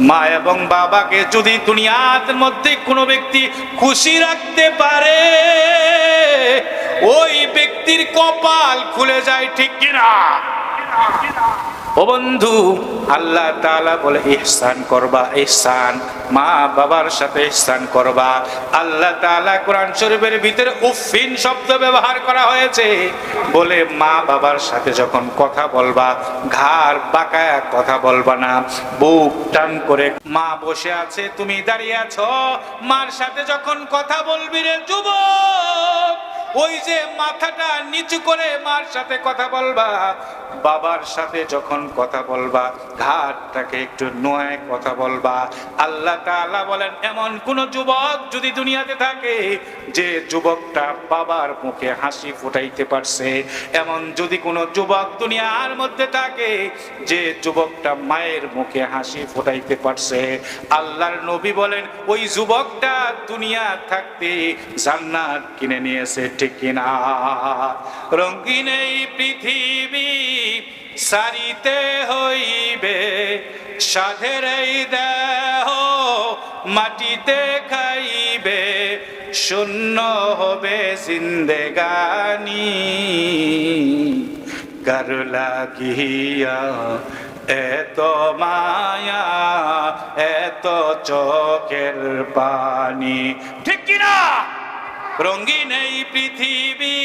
মা এবং বাবাকে যদি দুনিয়ার মধ্যে কোনো ব্যক্তি খুশি রাখতে পারে, ওই ব্যক্তির কপাল খুলে যায়, ঠিক কিনা? ও বন্ধু, আল্লাহ তাআলা বলে ইহসান করবা, ইহসান, মা বাবার সাথে ইহসান করবা। আল্লাহ তাআলা কোরআন শরীফের ভিতরে উফিন শব্দ ব্যবহার করা হয়েছে, বলে মা বাবার সাথে যখন কথা বলবা ঘাড় বাঁকায়া কথা বলবা না, বুক টান করে। মা বসে আছে, তুমি দাঁড়িয়ে আছো, মার সাথে যখন কথা বলবি রে যুবক, ওই যে মাথাটা নিচু করে মার সাথে কথা বলবা। বাবার সাথে যখন কথা বলবা ঘাটটাকে একটু নোয়ে কথা বলবা। আল্লাহ তাআলা বলেন, এমন কোন যুবক যদি দুনিয়াতে থাকে যে যুবকটা বাবার মুখে হাসি ফুটাইতে পারছে, এমন যদি কোনো যুবক দুনিয়ার মধ্যে থাকে যে যুবকটা মায়ের মুখে হাসি ফুটাইতে পারছে, আল্লাহর নবী বলেন ওই যুবকটা দুনিয়া থাকতে জান্নাত কিনে নিয়েছে, ঠিক কিনা? রঙিন এই পৃথিবী সারিতে হইবে, সাধের এই দেহ মাটিতে খাইবে, শূন্য হবে জিন্দেগানি, কার লাগিয়া এত মায়া, এত চোখের পানি, ঠিক কিনা? রঙিন এই পৃথিবী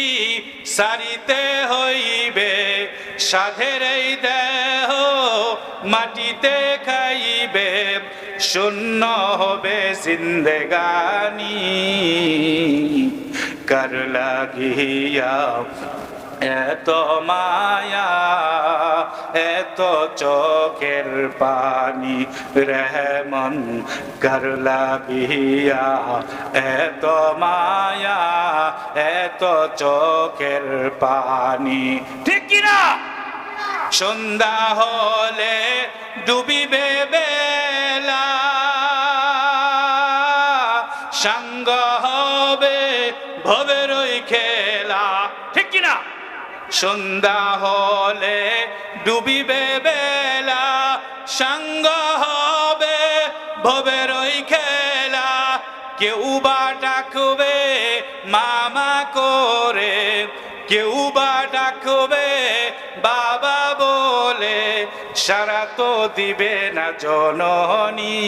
সারিতে হইবে, সাধের এই দেহ মাটিতে খাইবে, শূন্য হবে জিন্দেগানি, কার লাগিয়া এত মায়া, এত চোখের পানি, রেহমন কার লাগিয়া এত মায়া, এত চোখের পানি, ঠিক কিনা? সন্ধ্যা হলে ডুবিবে বেলা, সাঙ্গ হবে ভবের ওই খেলা, ঠিক কিনা? সন্ধ্যা হলে ডুবিবে বেলা, সাঙ্গ হবে ভবের ওই খেলা, কেউ বা ডাকবে মামা করে, কেউ বা ডাকবে বাবা বলে, সারা তো দিবে না জননী,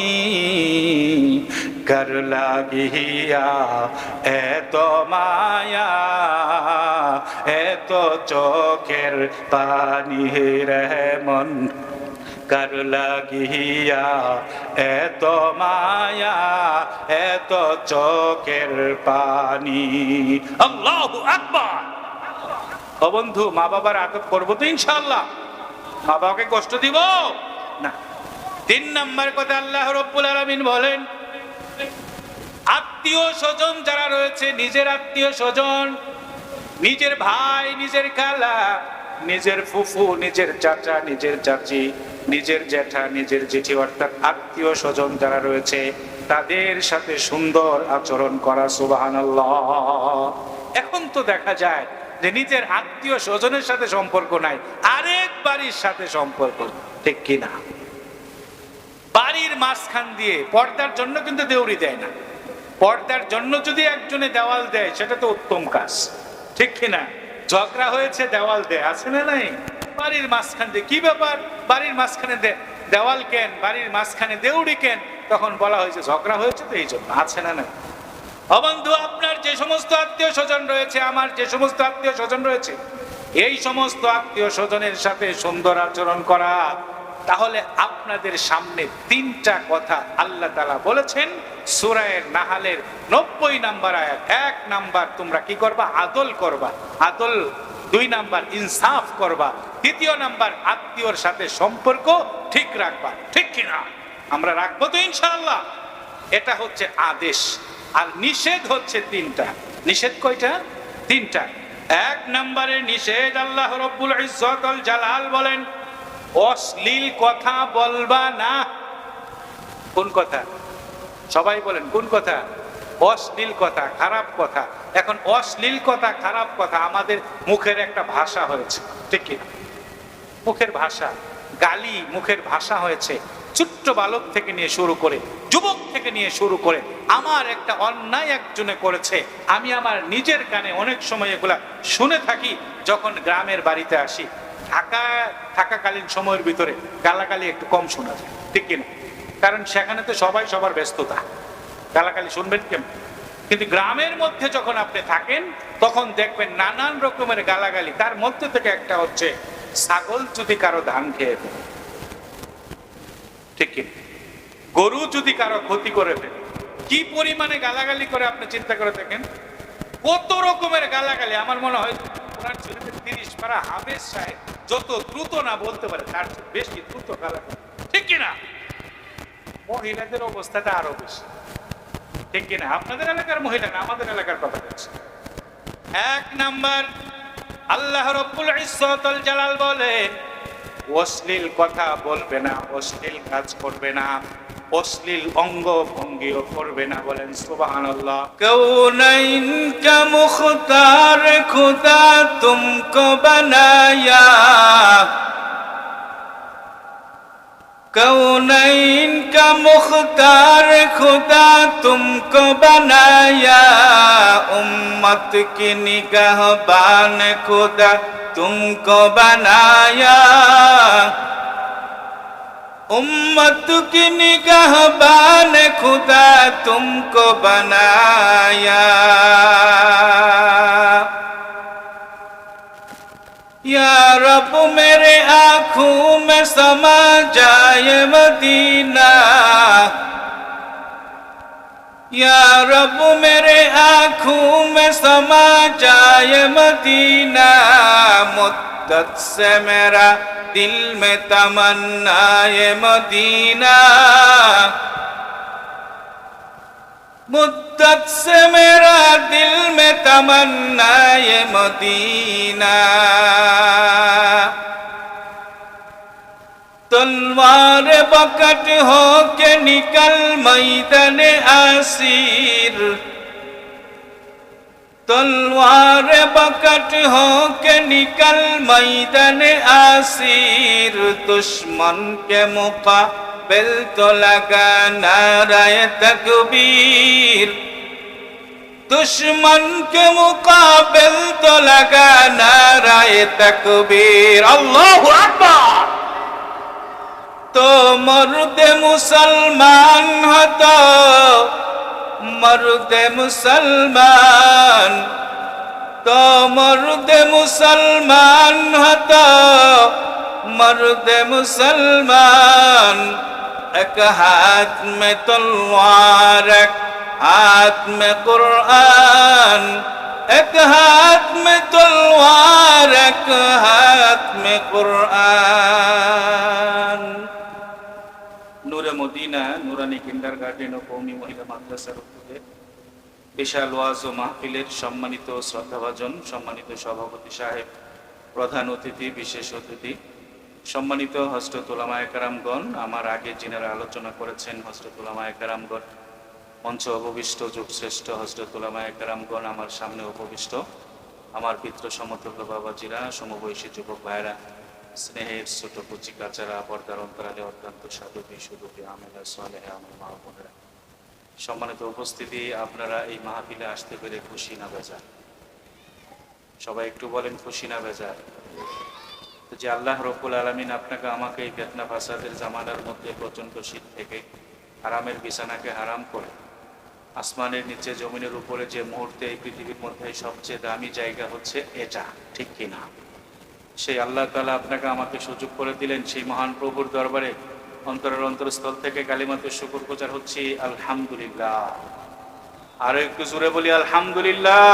কার লাগিয়া এত মায়া, এত চোখের পানি, রেহমন কার লাগিয়া এত মায়া, এত চোখের পানি। আল্লাহু আকবার। ও বন্ধু, মা বাবার আদব করবো তো ইনশাআল্লাহ? মা বাবাকে কষ্ট দিব না। 3 নাম্বার কথা আল্লাহ রাব্বুল আলামিন বলেন, আত্মীয় স্বজন যারা রয়েছে, নিজের আত্মীয় স্বজন, নিজের ভাই, নিজের খালা, নিজের ফুফু, নিজের চাচা, নিজের চাচি, নিজের জ্যাঠা, নিজের জেঠি, অর্থাৎ আত্মীয় স্বজন যারা রয়েছে তাদের সাথে সুন্দর আচরণ করা। সুবহানাল্লাহ। এখন তো দেখা যায় যে নিজের আত্মীয় স্বজনের সাথে সম্পর্ক নাই, আরেক বাড়ির সাথে সম্পর্ক, ঠিক কিনা? বাড়ির মাঝখান দিয়ে পর্দার জন্য কিন্তু দেউরি দেয় না, পর্দার জন্য যদি একজনে দেওয়াল দেয় সেটা তো উত্তম কাজ, ঠিক কিনা? ঝগড়া হয়েছে দেওয়াল দেয়, আছে না নাই? বাড়ির মাঝখান দিয়ে কি ব্যাপার, বাড়ির মাঝখানে দেওয়াল কেন, বাড়ির মাঝখানে দেউড়ি কেন? তখন বলা হয়েছে ঝগড়া হয়েছে তো এই জন্য, আছে না নাই? বন্ধু, আপনার যে সমস্ত আত্মীয় স্বজন রয়েছে, আমার যে সমস্ত আত্মীয় স্বজন রয়েছে, এই সমস্ত আত্মীয় স্বজনের সাথে সুন্দর আচরণ করা। তাহলে আপনাদের সামনে 3টা কথা আল্লাহ তাআলা বলেছেন সূরা নাহালের 90 নাম্বার আয়াত। 1 নাম্বার, তোমরা কি করবা? আদল করবা, আদল। 2 নাম্বার, ইনসাফ করবা। 3 নাম্বার, আত্মীয়র সাথে সম্পর্ক ঠিক রাখবা, ঠিক কিনা? আমরা রাখবো তো ইনশাআল্লাহ? এটা হচ্ছে আদেশ। আর নিষেধ হচ্ছে 3টা। নিষেধ কয়টা? 3টা। 1 নম্বরে নিষেধ, আল্লাহ রাব্বুল ইজ্জত ওয়াল জালাল বলেন অশ্লীল কথা বলবা না। কোন কথা? সবাই বলেন কোন কথা? অশ্লীল কথা, খারাপ কথা। এখন অশ্লীল কথা, খারাপ কথা আমাদের মুখের একটা ভাষা হয়েছে, ঠিক কি? মুখের ভাষা, গালি মুখের ভাষা হয়েছে। ছোট্ট বালক থেকে নিয়ে শুরু করে, যুবক থেকে নিয়ে শুরু করে, আমার একটা অন্যায় একজনে করেছে, আমি আমার নিজের কানে অনেক সময় এগুলা শুনে থাকি। যখন গ্রামের বাড়িতে আসি, থাকাকালীন সময়ের ভিতরে গালাগালি একটু কম শোনা যায়, ঠিক কিনা? কারণ সেখানে তো সবাই সবার ব্যস্ততা, গালাগালি শুনবেন কেমন? কিন্তু গ্রামের মধ্যে যখন আপনি থাকেন তখন দেখবেন নানান রকমের গালাগালি। তার মধ্যে থেকে একটা হচ্ছে, ছাগল যদি কারো ধান খেয়ে ফেলে, ঠিক কিনা? গরু যদি কারো ক্ষতি করে ফেলে, কি পরিমাণে গালাগালি করে আপনি চিন্তা করে দেখেন। কত রকমের গালাগালি। আমার মনে হয় 30 পারা হাফেজ সাহেব যত দ্রুত না বলতে পারে তার বেশি দ্রুত গালাগালি, ঠিক কিনা? মহিলাদের অবস্থাটা আরো বেশি, ঠিক কিনা? আপনাদের এলাকার মহিলা না, আমাদের এলাকার কথা বলছি। 1 নাম্বার, আল্লাহ রাব্বুল ইজ্জতুল জালাল বলেন, অশ্লীল কথা বলবে না, অশ্লীল কাজ করবে না, অশ্লীল অঙ্গ ভঙ্গিও করবে না। বলেন সুবহানাল্লাহ। কৌনাইন কা মুখতার খুদা তুমকো বানায়া, कौनैन का मुख्तार खुदा तुमको बनाया, उम्मत की निगाहबान खुदा तुमको बनाया, उम्मत की निगाहबान खुदा तुमको बनाया। या रब मेरे आँखों में समा जाए मदीना, या रब मेरे आँखों में समा जाए मदीना, मुद्दत से मेरा दिल में तमन्ना ये मदीना, मुद्दत से मेरा दिल में तमन्ना ये मदीना। तलवार बकट हो के निकल मैदान आसिर, तलवार बकट हो के निकल मैदान आसिर, दुश्मन के मुकाबिल तो लगा नाराए तकबीर, दुश्मन के मुकाबिल तो लगा नाराए तकबीर। अल्लाहु अकबर। तो मर्द मुसलमान हो, तो मर्द मुसलमान, तो मर्द मुसलमान हो, तो मर्द मुसलमान, एक हाथ में तलवार एक हाथ में कुरान, एक हाथ में तलवार एक हाथ में कुरान। নূরে মদিনা নুরানি কিন্ডারগার্টেন ও কওমি মহিলা মাদ্রাসার উদ্যোগে বিশাল ওয়াজ ও মাহফিলের সম্মানিত শ্রদ্ধাভাজন, সম্মানিত সভাপতি সাহেব, প্রধান অতিথি, বিশেষ অতিথি, সম্মানিত হযরত উলামায়ে কেরামগণ, আমার আগে যিনারা আলোচনা করেছেন হযরত উলামায়ে কেরামগণ, মঞ্চে উপবিষ্ট যুগশ্রেষ্ঠ হযরত উলামায়ে কেরামগণ, আমার সামনে উপবিষ্ট আমার পিতৃ সমতুল্য বাবাজিরা, সমবয়সী যুবক ভাইরা, স্নেহের ছোট কুচি কাচারা, পর্দার অন্তরালে অত্যন্ত সাধুবী সুদূপী আমেলা সালেহা আমার মা বোনেরা, সম্মানিত উপস্থিতি, আপনারা এই মাহফিলে আসতে পেরে খুশি না বেজার? সবাই একটু বলেন খুশি না বেজার? যে আল্লাহ রব্বুল আলামিন আপনাকে আমাকে এই ফিতনা ফাসাদের জামানার মধ্যে প্রচন্ড শীত থেকে হারামের বিছানাকে হারাম করে আসমানের নিচে জমিনের উপরে যে মুহূর্তে এই পৃথিবীর মধ্যে সবচেয়ে দামি জায়গা হচ্ছে এটা, ঠিক কিনা? সেই আল্লাহ তাআলা আপনাকে আমাকে সুযোগ করে দিলেন। সেই মহান প্রভুর দরবারে অন্তরের অন্তরস্থল থেকে কালিমাতে শুকর গুজার হচ্ছি আলহামদুলিল্লাহ। আর একটু জোরে বলি আলহামদুলিল্লাহ।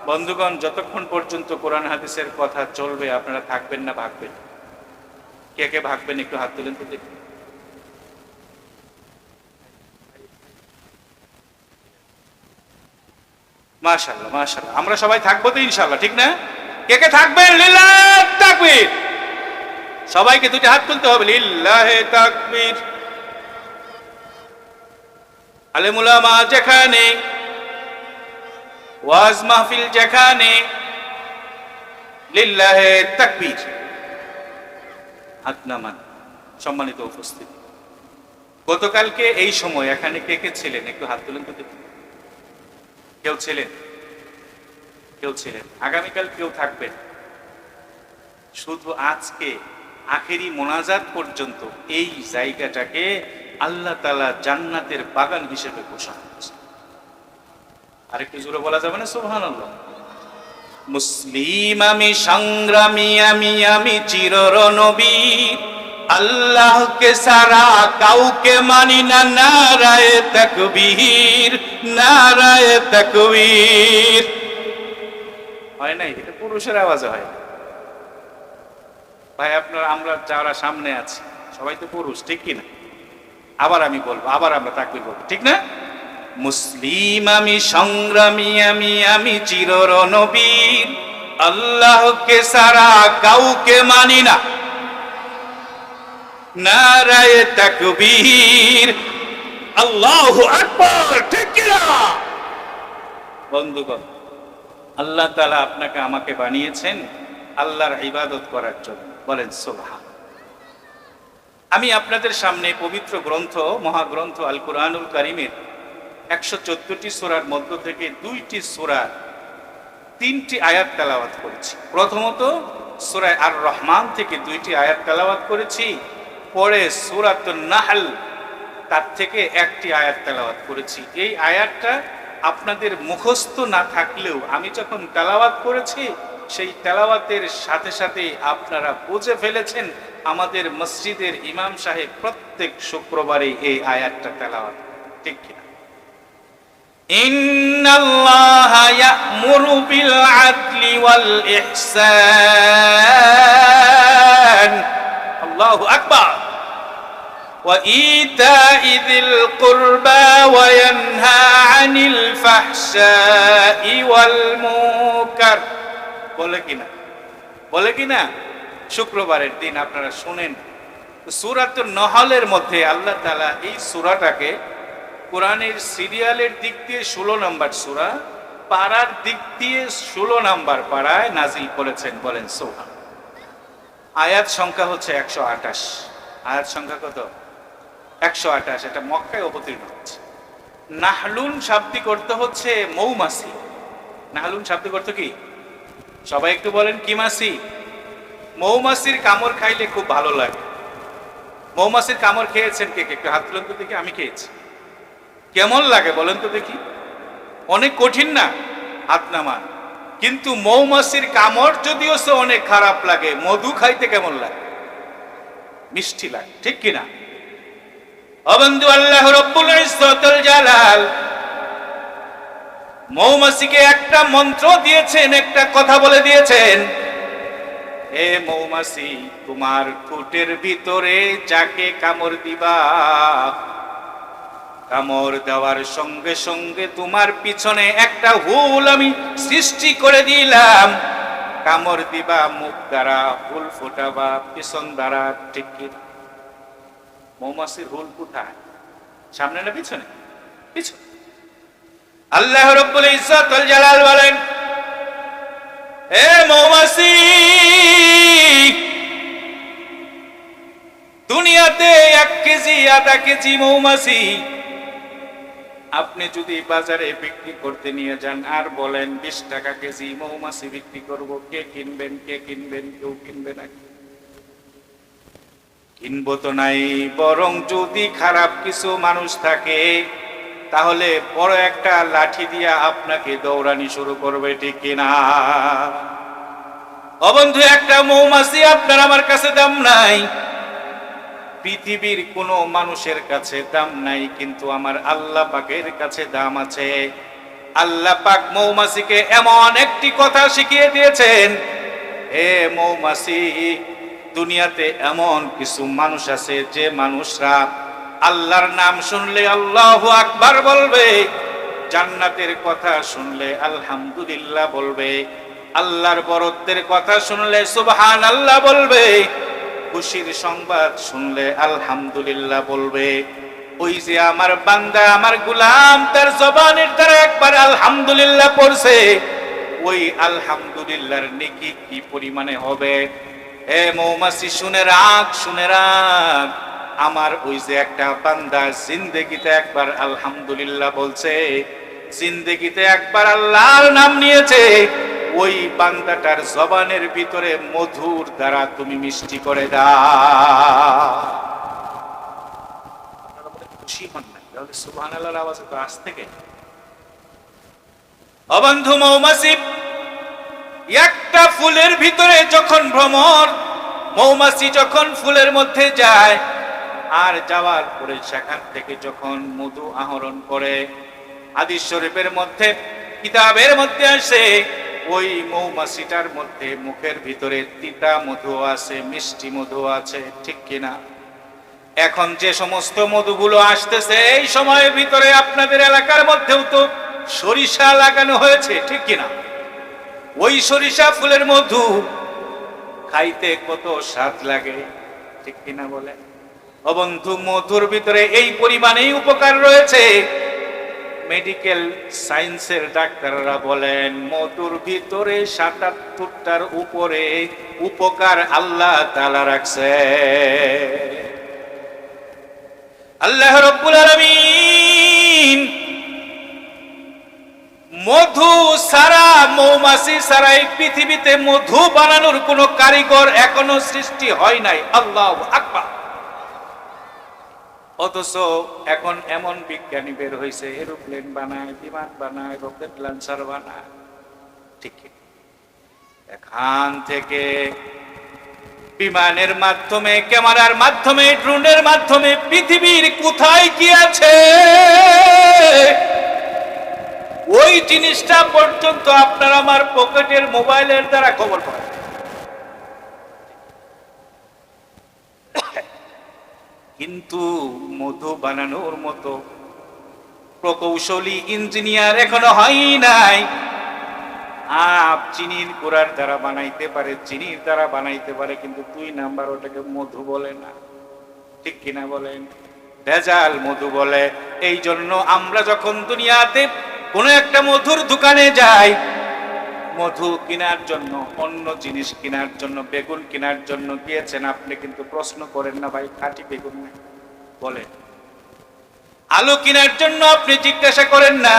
বন্ধুগণ, যতক্ষণ পর্যন্ত কোরআন হাদিসের কথা চলবে আপনারা থাকবেন না ভাগবেন? কে কে ভাগবেন একটু হাত তুলেন তো দেখি। মাশাআল্লাহ মাশাআল্লাহ, আমরা সবাই থাকবো তো ইনশাআল্লাহ, ঠিক না? কে কে থাকবেন? লিল্লাহ তাকবীর। সবাইকে দুটি হাত তুলতে হবে, লিল্লাহে তাকবীর। আলেম উলামা যেখানে, ওয়াজ মাহফিল যেখানে, লিল্লাহে তাকবীর। হাত নামান। সম্মানিত উপস্থিতি, গতকালকে এই সময় এখানে কে কে ছিলেন? একটু হাত তুলেন তো দেখি। কেউ ছিলেন? কেউ ছিলেন? আগামীকাল কেউ থাকবেন? শুধু আজকে আখেরি মোনাজাত পর্যন্ত এই জায়গাটাকে আল্লাহ তাআলা জান্নাতের বাগান হিসেবে ঘোষণা করেছেন। আরেকটু জোরে বলা যাবে না সুবহানাল্লাহ? মুসলিম আমি, সংগ্রামী আমি চিররণবীর, আল্লাহকে সারা কাউকে মানি না, নারায়ে তাকবীর, নারায়ে তাকবীর। হয় নাই? এটা পুরুষের আওয়াজে হয় ভাই। আমরা যারা সামনে আছি সবাই তো পুরুষ, ঠিক কিনা? আবার আমি বলবো, আবার আমরা তাকবীর বলবো, ঠিক না? মুসলিম আমি, সংগ্রামী আমি চিররণবীর, আল্লাহকে সারা কাউকে মানি না, নারায়ে তাকবীর, আল্লাহু আকবার, ঠিক কিনা? বন্ধুগণ, আল্লাহ তাআলা আপনাকে আমাকে বানিয়েছেন আল্লাহর ইবাদত করার জন্য, বলেন সুবহান। আমি আপনাদের সামনে পবিত্র গ্রন্থ, মহাগ্রন্থ আল কুরআনুল কারীমের 114টি সূরার মধ্য থেকে 2টি সূরার 3টি আয়াত তেলাওয়াত করেছি। প্রথমত সূরা আর রহমান থেকে 2টি আয়াত তেলাওয়াত করেছি, পরে সূরাতুন নাহল তার থেকে 1টি আয়াত তেলাওয়াত করেছি। এই আয়াতটা আপনাদের মুখস্থ না থাকলেও আমি যখন তেলাওয়াত করেছি সেই তেলাওয়াতের সাথে সাথে আপনারা বুঝে ফেলেছেন। আমাদের মসজিদের ইমাম সাহেব প্রত্যেক শুক্রবারে এই আয়াতটা তেলাওয়াত, ঠিক কিনা? ইন্নাল্লাহা ইয়া'মুরু বিল আদলি ওয়াল ইহসান, আল্লাহু আকবার, ওয়া ইতা'i যিল কুরবা ওয়া ইয়ানহা আনিল ফাহশাই ওয়াল মুনকার। বলে কিনা? বলে কিনা? শুক্রবারের দিন আপনারা শুনেন। সূরাতুন নহলের মধ্যে আল্লাহ তাআলা এই সূরাটাকে কোরআনের সিরিয়ালের দিক দিয়ে 16 নম্বর সূরা, পারার দিক দিয়ে 16 নম্বর পারায় নাজিল করেছেন, বলেন সুবহান। আয়াত সংখ্যা হচ্ছে 128। আয়াত সংখ্যা কত? 128। এটা মক্কায় অবতীর্ণ হচ্ছে। নাহলুন শাব্দিক অর্থ হচ্ছে মৌমাছি। নাহলুন শাব্দিক অর্থ কি? সবাই একটু বলেন, কি মাছি? মৌমাছির কামড় খাইলে খুব ভালো লাগে। মৌমাছির কামড় খেয়েছেন কে কে? একটু হাত তুলেন তো দেখি। আমি খেয়েছি। কেমন লাগে বলেন তো দেখি? অনেক কঠিন না? হাত নামান। কিন্তু মৌমাছির কামড় যদিও সে অনেক খারাপ লাগে, মধু খাইতে কেমন লাগে? মিষ্টি লাগে, ঠিক কিনা? ও বন্ধু, আল্লাহ রব্বুল ইজ্জতুল জালাল মৌমাছিকে একটা মন্ত্র দিয়েছেন, একটা কথা বলে দিয়েছেন, হে মৌমাছি, তোমার ঠোঁটের ভিতরে যাকে কামড় দিবা, কামড় দেওয়ার সঙ্গে সঙ্গে তোমার পিছনে একটা হুল আমি সৃষ্টি করে দিলাম। কামড় দিবা মুখ দ্বারা, হুল ফোটাবা পিছন দ্বারা, ঠিক কি? মৌমাছির হুল কোথায়? সামনে না পিছনে? পিছনে। আল্লাহ রাব্বুল ইজ্জতুল জালাল বলেন, হে মৌমাছি, দুনিয়াতে 1 কেজি আধা কেজি মৌমাছি আপনি যদি বাজারে বিক্রি করতে নিয়ে যান আর বলেন 20 টাকা কেজি মৌমাছি বিক্রি করব, কে কিনবেন? কে কিনবেন? কেউ কিনবে না। কিনবো তো নাই। বরং যদি খারাপ কিছু মানুষ থাকে তাহলে বড় একটা লাঠি দিয়া আপনাকে দৌড়ানি শুরু করবে, ঠিক কিনা? ও বন্ধু, একটা মৌমাছি আপনার আমার কাছে দাম নাই, পৃথিবীর কোনো মানুষের কাছে দাম নাই, কিন্তু আমার আল্লাহ পাকের কাছে দাম আছে। আল্লাহ পাক মৌমাছিকে এমন একটি কথা শিখিয়ে দিয়েছেন, হে মৌমাছি, দুনিয়াতে এমন কিছু মানুষ আছে যে মানুষরা আল্লাহর নাম শুনলে আল্লাহু আকবার বলবে, জান্নাতের কথা শুনলে আলহামদুলিল্লাহ বলবে, আল্লাহর বরত্বের কথা শুনলে সুবহানাল্লাহ বলবে, খুশির সংবাদ শুনলে আলহামদুলিল্লাহ বলবে। ওই যে আমার বান্দা, আমার গোলাম তার জবানের দ্বারা একবার আলহামদুলিল্লাহ পড়ছে, ওই আলহামদুলিল্লাহর নেকি কি পরিমাণে হবে? এ মৌমাছি শুনে রাখ, শুনে রাখ, আমার ওই যে একটা বান্দা জিন্দেগিতে একবার আলহামদুলিল্লাহ বলছে, জিন্দেগিতে একবার আল্লাহর নাম নিয়েছে, ওই বান্দাটার জবানের ভিতরে মধুর দ্বারা তুমি মিষ্টি করে দাও। খুশি হন না, তাহলে সুবহানাল্লাহর আওয়াজ তো আজ থেকে। অবন্ধু মৌমাছি একটা ফুলের ভিতরে যখন ভ্রমণ, মৌমাছি যখন ফুলের মধ্যে যায়, আর যাওয়ার পরে সেখান থেকে যখন মধু আহরণ করে, হাদিস শরীফের মধ্যে কিতাবের মধ্যে আসে, ওই মৌমাছিটার মধ্যে মুখের ভিতরে তিতা মধু আছে, মিষ্টি মধু আছে, ঠিক কিনা? এখন যে সমস্ত মধুগুলো আসতেছে, এই সময়ের ভিতরে আপনাদের এলাকার মধ্যেও তো সরিষা লাগানো হয়েছে, ঠিক কিনা? ওই সরিষা ফুলের মধু খাইতে কত স্বাদ লাগে, ঠিক কিনা বলে? ও বন্ধু, মধুর ভিতরে এই পরিমাণেই উপকার রয়েছে, মেডিকেল সায়েন্সের ডাক্তাররা বলেন মধুর ভিতরে ৭৭টার উপরে উপকার আল্লাহ তাআলা রাখছে। আল্লাহ রাব্বুল আলামিন মধু সারা, মৌমাছি সারা এই পৃথিবীতে মধু বানানোর কোন কারিগর এখনো সৃষ্টি হয় নাই। আল্লাহু আকবার। অথচ এখন এমন বিজ্ঞানী বের হয়েছে, এরোপ্লেন বানায়, বিমান বানায়, রকেট লঞ্চার বানায়, ঠিক এখান থেকে বিমানের মাধ্যমে, ক্যামেরার মাধ্যমে, ড্রোনের মাধ্যমে পৃথিবীর কোথায় কি আছে ওই জিনিসটা পর্যন্ত আপনার আমার পকেটের মোবাইলের দ্বারা খবর পায়। কিন্তু মধু বানানোর মতো প্রকৌশলী ইঞ্জিনিয়ার এখনো হয় নাই। আপ চিনির গুঁড়ার দ্বারা বানাইতে পারে, চিনির দ্বারা বানাইতে পারে, কিন্তু 2 নাম্বার ওটাকে মধু বলে না, ঠিক কিনা বলেন? ভেজাল মধু বলে। এই জন্য আমরা যখন দুনিয়াতে কোনো একটা মধুর দোকানে যাই, মধু কেনার জন্য, অন্য জিনিস কেনার জন্য, বেগুন কেনার জন্য গিয়েছেন, আপনি কিন্তু প্রশ্ন করেন না ভাই খাঁটি বেগুন নেই বলে। আলু কেনার জন্য আপনি জিজ্ঞাসা করেন না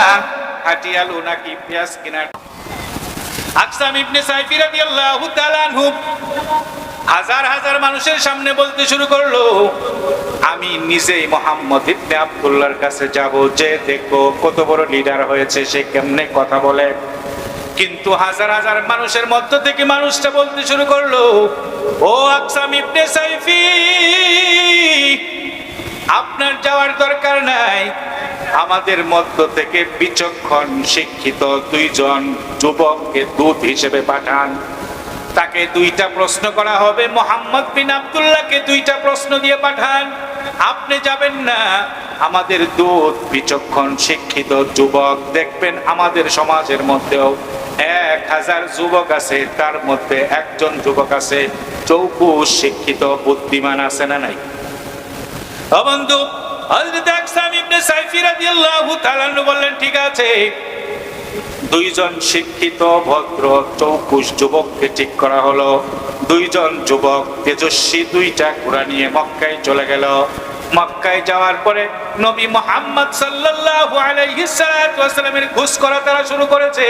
খাঁটি আলু নাকি পেঁয়াজ কেনার। আকসাম ইবনে সাইফি রাদিয়াল্লাহু তাআলা আনহু হাজার হাজার মানুষের সামনে বলতে শুরু করলো, আমি নিজেই মুহাম্মদ ইবনে আব্দুল্লাহর কাছে যাব, যে দেখবো কত বড় লিডার হয়েছে, সে কেমনে কথা বলে। কিন্তু হাজার হাজার মানুষের মধ্য থেকে মানুষটা বলতে শুরু করলো, ও আকসাম ইবনে সাইফি, আপনার যাওয়ার দরকার নাই। আমাদের মধ্য থেকে বিচক্ষণ শিক্ষিত 2 জন যুবককে দূত হিসেবে পাঠান। তাকে 2টা প্রশ্ন করা হবে, মুহাম্মদ বিন আব্দুল্লাহকে 2টা প্রশ্ন দিয়ে পাঠান। আপনি যাবেন না, আমাদের দূত বিচক্ষণ শিক্ষিত যুবক, দেখবেন আমাদের সমাজের মধ্যেও 1000 যুবক আছে, তার মধ্যে একজন যুবক আছে চৌকুশ শিক্ষিত বুদ্ধিমান, আছে না নাই? বন্ধু, হযরত আকসাম ইবনে সাইফি রাদিয়াল্লাহু তাআলা বললেন, ঠিক আছে, 2 জন শিক্ষিত ভদ্র চৌকুশ যুবককে ঠিক করা হলো। 2 জন যুবক তেজস্বী 2টা ঘোড়া নিয়ে মক্কায় চলে গেল। মক্কায় যাওয়ার পরে নবী মুহাম্মদ সাল্লাল্লাহু আলাইহি ওয়াসাল্লামের ঘুষ করা তারা শুরু করেছে।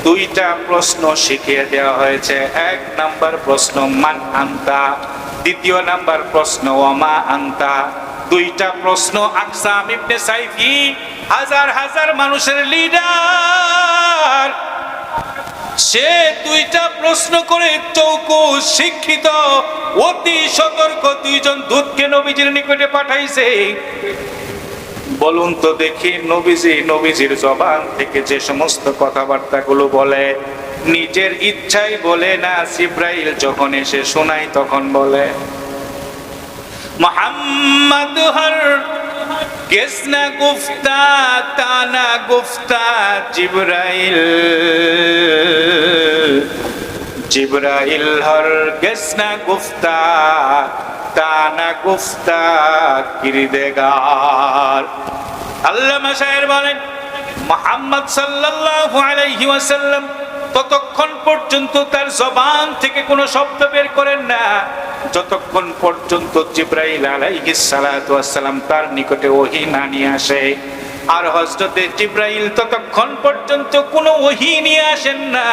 2টা প্রশ্ন শিখিয়ে দেওয়া হয়েছে। 1 নাম্বার প্রশ্ন মান আনতা, 2য় নাম্বার প্রশ্ন ওয়ামা আনতা। 2টা প্রশ্ন আকসাম ইবনে সাইফি, হাজার হাজার মানুষের লিডার, সে 2টা প্রশ্ন করে চৌকুশ শিক্ষিত অতি সতর্ক 2 জন দূতকে নবীজির নিকটে পাঠাইছে। বলুন তো দেখি, নবীজির জবান থেকে যে সমস্ত কথাবার্তাগুলো বলে নিজের ইচ্ছাই বলে না, জিবরাইল যখন এসে শোনায় তখন বলে। মোহাম্মদ হর কিসনা গুফতা তানা গুফতা জিবরাইল হর কিসনা গুফতা তানা গুফতা কিরদেগার। আল্লামা শায়ের বলেন, মুহাম্মদ সাল্লাল্লাহু আলাইহি ওয়াসাল্লাম ততক্ষণ পর্যন্ত তার জবান থেকে কোনো শব্দ বের করেন না যতক্ষণ পর্যন্ত জিবরাইল আলাইহিস সালাতু ওয়াস সালাম তার নিকটে ওহী না নিয়ে আসে। আর হযরতে জিবরাইল ততক্ষণ পর্যন্ত কোনো ওহী নিয়ে আসেন না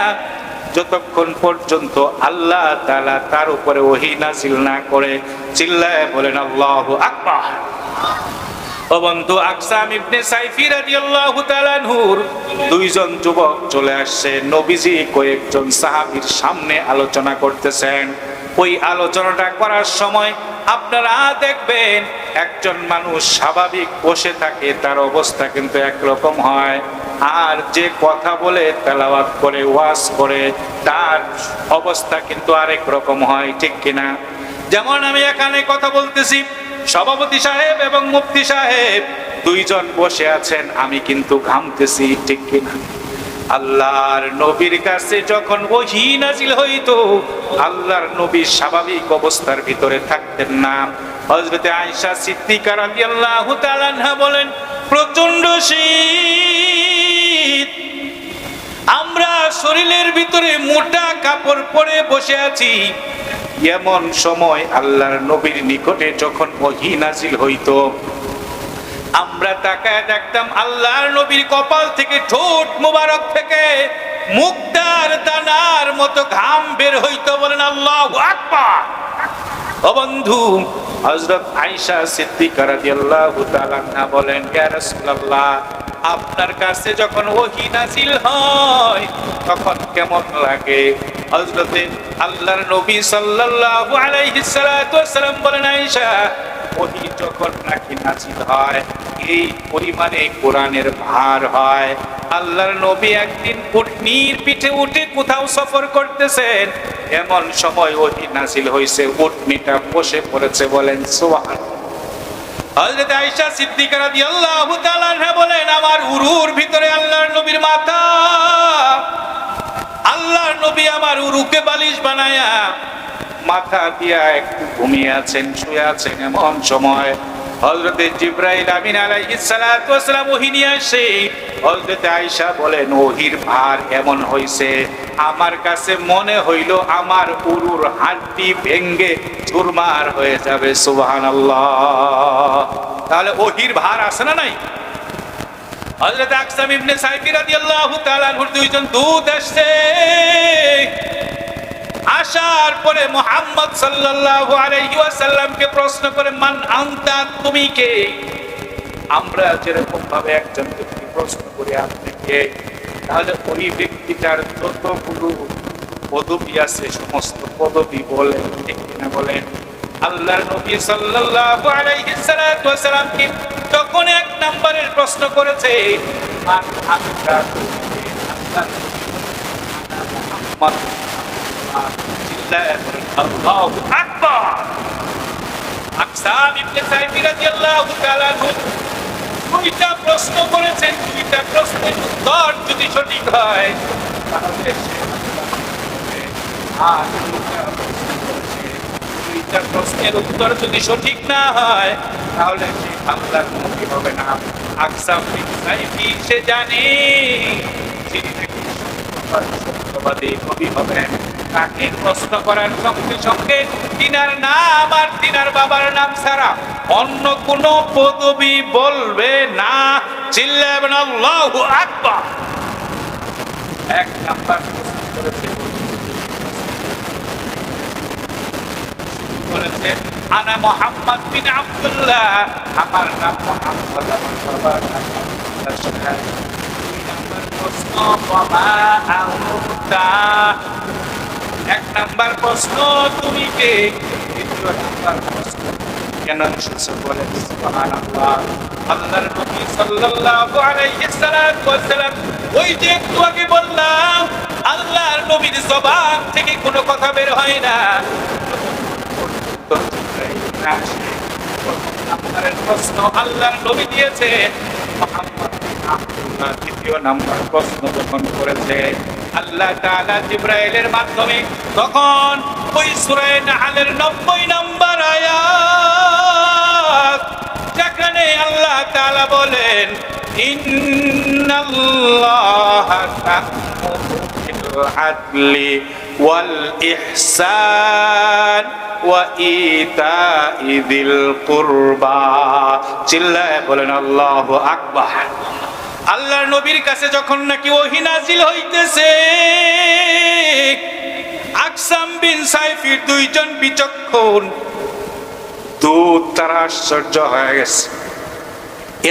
যতক্ষণ পর্যন্ত আল্লাহ তাআলা তার উপরে ওহী নাযিল না করে। চিল্লায়ে বলেন আল্লাহু আকবার। ও বন্ধু, আকসাম ইবনে সাইফি রাদিয়াল্লাহু তাআলা আনহুর দুইজন যুবক চলে আসছে। নবীজি কয়েকজন সাহাবীর সামনে আলোচনা করতেছেন। ওই আলোচনাটা করার সময় আপনারা দেখবেন একজন মানুষ স্বাভাবিক বসে থাকে তার অবস্থা কিন্তু একরকম হয়, আর যে কথা বলে তেলাওয়াত করে ওয়াজ করে তার অবস্থা কিন্তু আরেক রকম হয়, ঠিক কিনা? যেমন আমি এখানে কথা বলতেছি, সভাপতি সাহেব এবং মুফতি সাহেব দুইজন বসে আছেন, আমি কিন্তু ঘামতেছি, ঠিক কিনা? আল্লাহর নবীর কাছে যখন ওহী নাযিল হইতো আল্লাহর নবী স্বাভাবিক অবস্থার ভিতরে থাকতেন না। হযরতে আয়েশা সিদ্দিকা রাদিয়াল্লাহু তাআলা আনহা বলেন, প্রচন্ড শীত, আমরা শরীরের ভিতরে মোটা কাপড় পরে বসে আছি। এমন সময় আল্লাহর নবীর নিকটে যখন ওহী নাযিল হইতো আমরা তাকায় দেখতাম আল্লাহর নবীর কপাল থেকে, ঠোঁট মোবারক থেকে মুক্তার দানার মতো ঘাম বের হইতো। বলেন আল্লাহু আকবার। ও বন্ধু, হযরত আয়েশা সিদ্দিকা রাদিয়াল্লাহু তাআলা আনহা বলেন, ইয়া রাসূলুল্লাহ, আপনার কাছে যখন ওহী নাযিল হয় তখন কেমন লাগে? হযরতে আল্লাহর নবী সাল্লাল্লাহু আলাইহি সাল্লাম বলেন, আয়েশা, ওহী যখন নাকি নাযিল হয় এই পরিমাণে কোরআনের ভার হয়। আল্লাহর নবী একদিন উটনির পিঠে উঠে কোথাও সফর করতেছেন, এমন সময় ওহী নাযিল হইছে, উটনিটা বসে পড়েছে। বলেন সুবহানাল্লাহ। হযরত আয়েশা সিদ্দিকা রাদিয়াল্লাহু তাআলা আনহা বলেন, আমার উরুর ভিতরে আল্লাহর নবীর মাথা, আল্লাহর নবী আমার উরুকে বালিশ বানায়া মাথা দিয়া একটু ঘুমিয়ে আছেন, শুয়ে আছেন। এমন সময় হযরতে জিবরাইল আমিন আলাইহিস সালাতু ওয়াস সালাম ওহী নিয়ে আসে। হযরতে আয়েশা বলেন, ওহীর ভার এমন হইছে আমার কাছে মনে হইল আমার উরুর হাড়টি ভেঙে চুরমার হয়ে যাবে। সুবহানাল্লাহ। তাহলে ওহীর ভার আছে না নাই? হযরত আকসাম ইবনে সাইফি রাদিয়াল্লাহু তাআলা আনহুর দুইজন দূত আসছে। আসার পরে মুহাম্মদ সাল্লাল্লাহু আলাইহি ওয়াসাল্লামকে প্রশ্ন করে, মান আনতা, তুমি কে? আমরা যেরকম ভাবে একজন ব্যক্তি প্রশ্ন করি আপনি কে, তাহলে ওই ব্যক্তিটার যতগুলো পদবী আছে সমস্ত পদবী বলেন, ঠিক কিনা বলেন? আল্লাহর নবী সাল্লাল্লাহু আলাইহি ওয়াসাল্লামকে তখন এক নম্বরের প্রশ্ন করেছে, মান আনতা, মুহাম্মদ। আল্লাহু আকবার। আকসাম ইবনে সাইফি রাদিয়াল্লাহু তাআলা দুইটা প্রশ্ন করেছেন, দুইটা প্রশ্নের উত্তর যদি সঠিক হয় তাহলে আর দুইটা প্রশ্নের উত্তর যদি সঠিক না হয় তাহলে সে আল্লাহর নবী হবে না। আকসাম ইবনে সাইফি সে জানে তিনি সত্যবাদী নবী হবেন। তাকে প্রশ্ন করার সঙ্গে সঙ্গে তিনার নাম আর তিনার বাবার নাম ছাড়া অন্য কোন পদবী বলবে না। চিল্লাবেন আল্লাহু আকবার। এক নাম্বার প্রশ্ন করেছে, আনা মুহাম্মদ বিন আব্দুল্লাহ, আমার নাম মুহাম্মদ, আমার বাবার নাম আব্দুল্লাহ। দুই নাম্বার প্রশ্ন, ওয়ামা আনতা, এক নাম্বার প্রশ্ন তুমি কে, দ্বিতীয় নাম্বার প্রশ্ন কেন এসেছো? বলেন সুবহানাল্লাহ। আল্লাহর নবী সাল্লাল্লাহু আলাইহি ওয়াসাল্লাম ওই যে একটু আগে বললাম আল্লাহর নবীর জবান থেকে কোনো কথা বের হয় না। নাম্বারের প্রশ্ন আল্লাহর নবী দিয়েছে মুহাম্মদ বিন আব্দুল্লাহ। দ্বিতীয় নাম্বার প্রশ্ন যখন করেছে আল্লাহ তাআলা জিবরাইলের মাধ্যমে, তখন ওই সূরা নাহলের 90 নম্বর আয়াত যেখানে আল্লাহ তাআলা বলেন, ইন্নাল্লাহা তা'মুরু বিল আদলি ওয়াল ইহসান ওয়া ইতাই যিল কুরবা। চিল্লায়ে বলেন আল্লাহু আকবার। আল্লাহর নবীর কাছে যখন নাকি ওহী নাযিল হইতেছে, আকসাম বিন সাইফির দুইজন বিচক্ষণ দূত তারা আশ্চর্য হয়ে গেছে,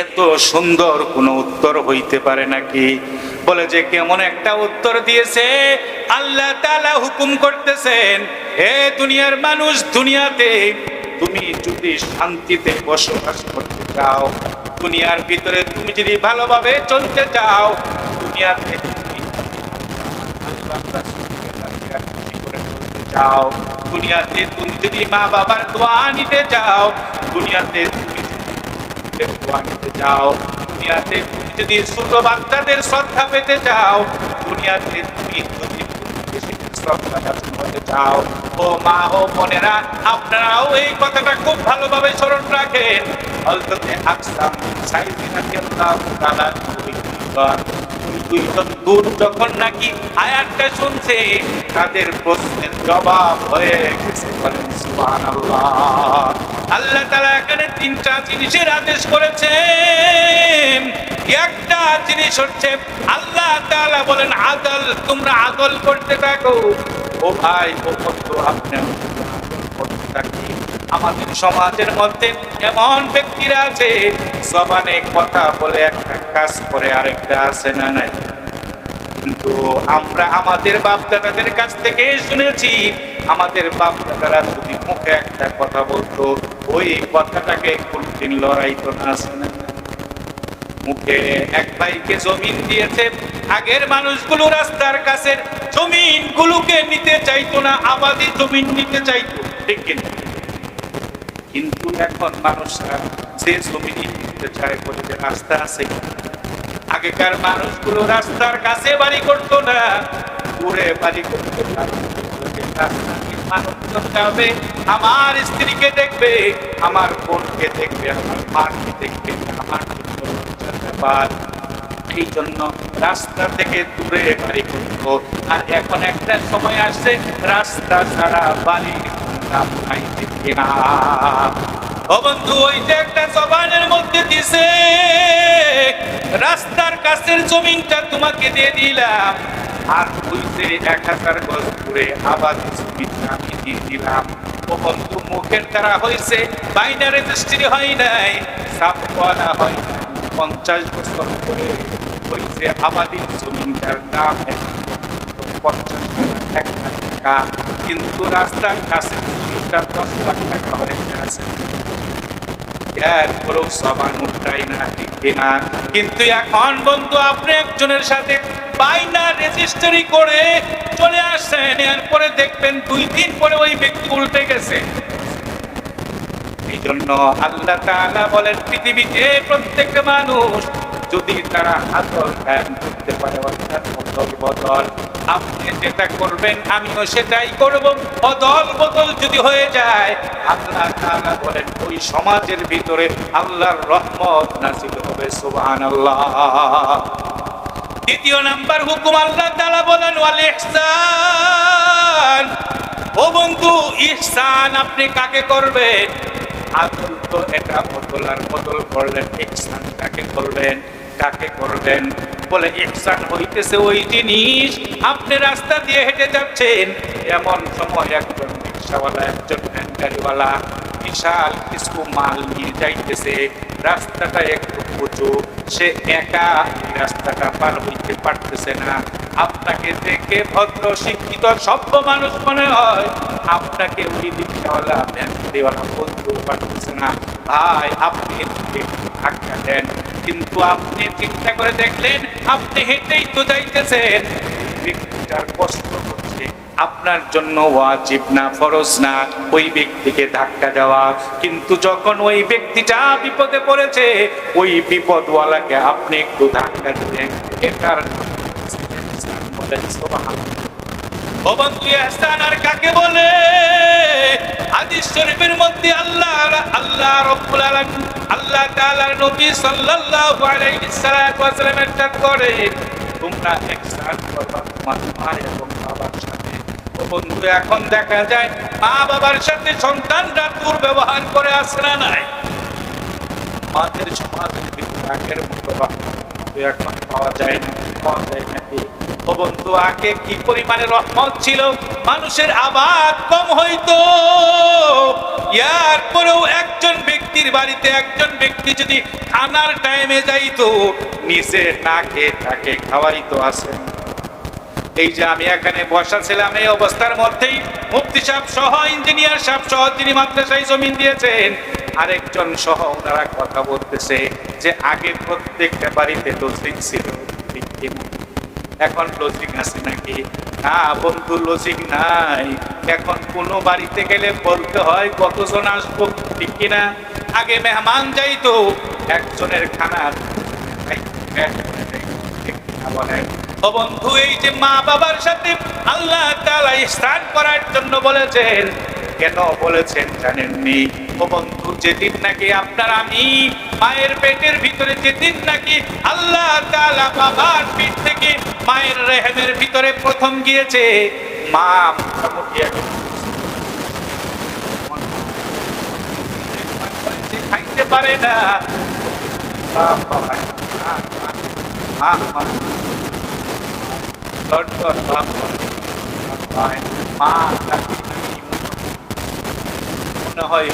এত সুন্দর কোন উত্তর হইতে পারে নাকি? বলে যে কেমন একটা উত্তর দিয়েছে। আল্লাহ তাআলা হুকুম করতেছেন, হে দুনিয়ার মানুষ, দুনিয়াতে তুমি যদি শান্তিতে বসবাস করতে চাও, দুনিয়ার ভিতরে তুমি যদি ভালোভাবে চলতে চাও, দুনিয়াতে তুমি চাও, দুনিয়াতে তুমি যদি মা বাবার দোয়া নিতে চাও, দুনিয়াতে তুমি দোয়া নিতে চাও, দুনিয়াতে তুমি যদি ছোট বাচ্চাদের শ্রদ্ধা পেতে চাও, দুনিয়াতে তুমি যদি শ্রদ্ধা হতে চাও, ও মা ও বোনেরা, আপনারাও এই কথাটা খুব ভালোভাবে স্মরণ রাখেন। হযরত আকসাম সাইফি রাদিয়াল্লাহু তাআলা দুইজন দূত যখন নাকি আয়াতটা শুনছে, তাদের প্রশ্নের জবাব হয়ে গেছে। বলেন সুবহানাল্লাহ। আল্লাহ তাআলা এখানে তিনটা জিনিসের আদেশ করেছেন। একটা জিনিস হচ্ছে আল্লাহ তাআলা বলেন আদল, তোমরা আদল করতে থাকো। ও ভাই ও বন্ধু, আপনি করতে থাকি। আমাদের সমাজের মধ্যে এমন ব্যক্তিরা আছে, জবানে কথা বলে একটা, কাজ করে আরেকটা, আছে না নাই? কিন্তু আমরা আমাদের বাপ দাদাদের কাছ থেকে শুনেছি, আমাদের বাপ দাদারা যদি মুখে একটা কথা বলতো, ওই কথাটাকে কোনদিন লড়াইতো না, আছে না? মুখে এক ভাইকে জমিন দিয়েছে, আগের মানুষগুলো রাস্তার কাছের জমিন গুলোকে নিতে চাইতো না, আবাদি জমিন নিতে চাইতো, ঠিক কিনা? কিন্তু এখন মানুষরা যে জমিন নিতে চায় বলে যে রাস্তা আছে। আগেকার মানুষগুলো রাস্তার কাছে বাড়ি করতো না, দূরে বাড়ি করতো না। মানুষ যাবে, আমার স্ত্রীকে দেখবে, আমার বোনকে দেখবে, আমার মাকে দেখবে, আমার ব্যাপার, এই জন্য রাস্তা থেকে দূরে বাড়ি করতো। আর এখন একটা সময় আসছে, রাস্তা ছাড়া বাড়ি নাম নাই, ঠিক কিনা? ও বন্ধু, ওই যে একটা জবানের মধ্যে দিছে, রাস্তার কাছের জমিনটা তোমাকে দিয়ে দিলাম, আর ওই যে 1000 গজ দূরে আবাদি জমিনটা আমি দিয়ে দিলাম। ও বন্ধু, মুখের দ্বারা হয়েছে, বাইনা রেজিস্ট্রি হয় নাই, সাপ করা হয় নাই। 50 বছর পরে ওই যে আবাদি জমিনটার দাম 50 টাকা, কিন্তু রাস্তার কাছে 10 লাখ টাকা হয়ে গেছে। কিন্তু এখন বন্ধু, আপনি একজনের সাথে বাইনা রেজিস্ট্রি করে চলে আসছেন, এরপরে দেখবেন 2 দিন পরে ওই ব্যক্তি উল্টে গেছে। এই জন্য আল্লাহ তাআলা বলেন, পৃথিবীতে প্রত্যেকটা মানুষ যদি তারা আদল কায়েম করতে পারে, অর্থাৎ অদল বদল, আপনি যেটা করবেন আমিও সেটাই করব, অদল বদল যদি হয়ে যায়, আল্লাহ তাআলা বলেন ওই সমাজের ভিতরে আল্লাহর রহমত নাযিল হবে। সুবহানাল্লাহ। দ্বিতীয় নাম্বার হুকুম আল্লাহ তাআলা বলেন ওয়াল ইহসান। ও বন্ধু, ইহসান আপনি কাকে করবেন? আদল তো এটা বদল, আর বদল করলেন, ইহসান কাকে করবেন? কাকে করবেন? বলে ইহসান হইতেছে ওই জিনিস, আপনি রাস্তা দিয়ে হেঁটে যাচ্ছেন, এমন সময় একজন রিকশাওয়ালা, একজন ভ্যান গাড়িওয়ালা বিশাল কিছু মাল নিয়ে যাইতেছে, রাস্তাটা একটু উঁচু, সে একা রাস্তাটা পার হইতে পারতেছে না। আপনাকে দেখে ভদ্র শিক্ষিত সভ্য মানুষ মনে হয়, আপনাকে ওই রিকশাওয়ালা ভ্যান গাড়িওয়ালা বলতে পারতেছে না, ভাই আপনি ধাক্কা দেন। কিন্তু আপনি চিন্তা করে দেখলেন, আপনি হেঁটেই তো যাইতেছেন, ব্যক্তিটার কষ্ট হচ্ছে, আপনার জন্য ওয়াজিব না, ফরজ না ওই ব্যক্তিকে ধাক্কা দেওয়া। কিন্তু যখন ওই ব্যক্তিটা বিপদে পড়েছে, ওই বিপদওয়ালাকে আপনি একটু ধাক্কা দিলেন, এটার ইহসান আর কাকে বলে? হাদিস শরীফের মধ্যে আল্লাহ রাব্বুল আলামিন, আল্লাহ তাআলার নবী সাল্লাল্লাহু আলাইহি ওয়াসাল্লাম ইরশাদ করেন, তোমরা একসাথ করবা তোমার মা এবং বাবার সাথে। ও বন্ধু, এখন দেখা যায় মা বাবার সাথে সন্তানরা দুর্ব্যবহার করে আসে না নাই? আমাদের সমাজের ভিতরে আগের মতো এখন পাওয়া যায় না, পাওয়া যায় নাকি? ও বন্ধু, আগে কি পরিমাণে রহমত ছিল, মানুষের আবাদ কম হইতো, এরপরেও একজন ব্যক্তির বাড়িতে একজন ব্যক্তি যদি খানার টাইমে যাইতো, নিজে না খেয়ে তাকে খাওয়াইতো। আসেন, এই যে আমি এখানে বসা ছিলাম, এই অবস্থার মধ্যেই মুফতি সাহেব সহ ইঞ্জিনিয়ার সাহেব সহ যিনি মাদ্রাসায় জমিন দিয়েছেন আরেকজন সহ ওনারা কথা বলতেছে যে আগে প্রত্যেকটা বাড়িতে লজিক ছিল, এখন লজিক আছে নাকি? না বন্ধু, লজিক নাই। এখন কোনো বাড়িতে গেলে বলতে হয় কতজন আসবো, ঠিক কিনা? আগে মেহমান যাইতো, একজনের খানা বলেন। ও বন্ধু, এই যে মা বাবার সাথে আল্লাহ তাআলা ইহসান করার জন্য বলেছেন, কেন বলেছেন জানেননি? ও বন্ধু, যেদিন নাকি আপনার আমি মায়ের পেটের ভিতরে, যেদিন নাকি আল্লাহ তাআলা বাবার পেট থেকে মায়ের রেহেমের ভিতরে প্রথম গিয়েছে, মা মোটামুটি খাইতে পারে না, মনে হয়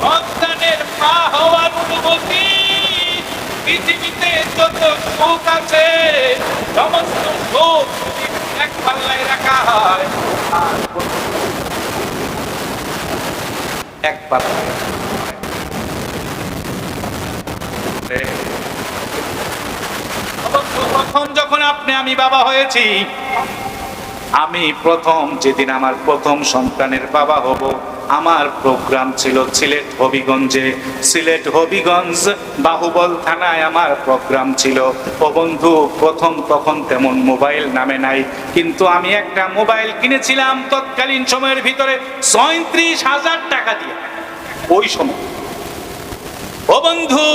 সন্তানের মা হওয়ার অনুভূতি, পৃথিবীতে যত সুখ আছে সমস্ত সুখ এক পাল্লায় রাখা হয়, এক পাল্লায়। প্রথম যখন আমি বাবা হয়েছি, আমি প্রথম যেদিন আমার প্রথম সন্তানের বাবা হব, আমার প্রোগ্রাম ছিল সিলেট হবিগঞ্জে। সিলেট হবিগঞ্জ বাহুবল থানায় আমার প্রোগ্রাম ছিল। ও বন্ধু, প্রথম তখন তেমন মোবাইল নামে নাই, কিন্তু আমি একটা মোবাইল কিনেছিলাম তৎকালীন সময়ের ভিতরে ৩৬,০০০ টাকা দিয়ে। ওই সময় ও বন্ধু,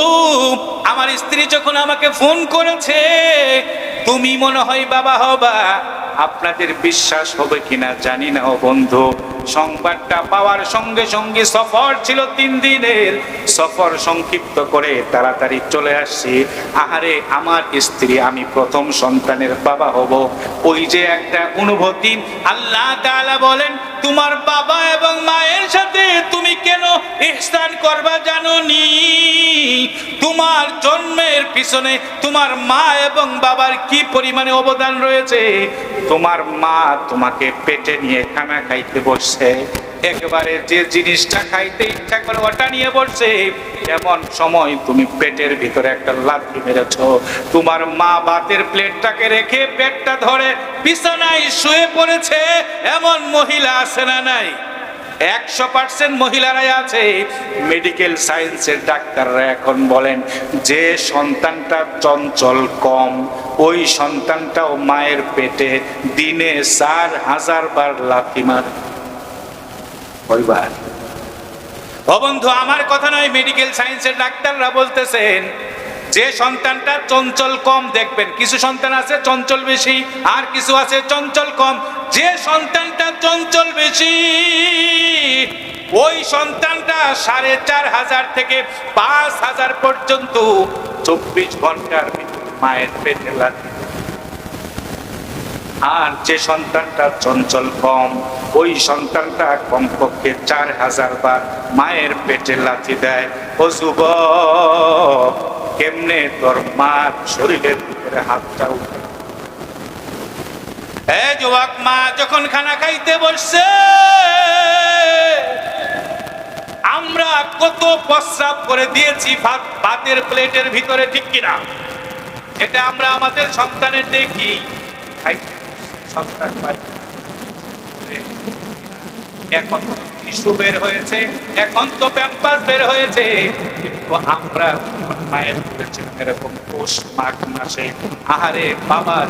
আমার স্ত্রী যখন আমাকে ফোন করেছে, তুমি মনে হয় বাবা হবা, আপনাদের বিশ্বাস হবে কিনা জানি না। ও বন্ধু, সংবাদটা পাওয়ার সঙ্গে সঙ্গে সফর ছিল ৩ দিনের, সফর সংক্ষিপ্ত করে তাড়াতাড়ি চলে আসছি। আহারে আমার স্ত্রী, আমি প্রথম সন্তানের বাবা হব, ওই যে একটা অনুভূতি। আল্লাহ তাআলা বলেন, তোমার বাবা এবং মায়ের সাথে তুমি কেন ইহসান করবা জানোনি? তোমার জন্মের পিছনে তোমার মা এবং বাবার কি পরিমাণে অবদান রয়েছে। তোমার মা তোমাকে পেটে নিয়ে খানা খাইতে বসছে, একবারে যে জিনিসটা খাইতে ইচ্ছা করে ওটা নিয়ে বসছে, এমন সময় তুমি পেটের ভিতরে একটা লাথি মেরেছ। তোমার মা ভাতের প্লেটটাকে রেখে পেটটা ধরে বিছানায় শুয়ে পড়েছে, এমন মহিলা আছে না নাই? ১০০% মহিলারাই আছে। মেডিকেল সায়েন্সের ডাক্তাররা এখন বলেন যে সন্তানটা চঞ্চল কম, ওই সন্তানটাও মায়ের পেটে দিনে ৪,০০০ বার লাথি মারে। ও বন্ধু, আমার কথা নয়, মেডিকেল সায়েন্সের ডাক্তাররা বলতেছেন যে সন্তানটা চঞ্চল কম, দেখবেন কিছু সন্তান আছে চঞ্চল বেশি, আর কিছু আছে চঞ্চল কম। যে সন্তানটা চঞ্চল বেশি, ওই সন্তানটা ৪,৫০০ থেকে ৫,০০০ পর্যন্ত ২৪ ঘন্টার ভিতরে মায়ের পেটে লাথি। আর যে সন্তানটা চঞ্চল কম, ওই সন্তানটা কমপক্ষে ৪,০০০ বার মায়ের পেটে লাথি দেয়। ও যুবক, কেমনে তোর মার শরীরের ভিতরে হাতটা উঠে? যুবক, মা যখন খানা খাইতে বসছে, আমরা কত প্রস্রাব করে দিয়েছি ভাতের প্লেটের ভিতরে, ঠিক কিনা? এটা আমরা আমাদের সন্তানের দেখি। এখন টিস্যু বের হয়েছে, এখন তো প্যাম্পাস বের হয়েছে, কিন্তু আমরা মায়ের করেছিলাম এরকম পৌষ মাঘ মাসে। আহারে বাবার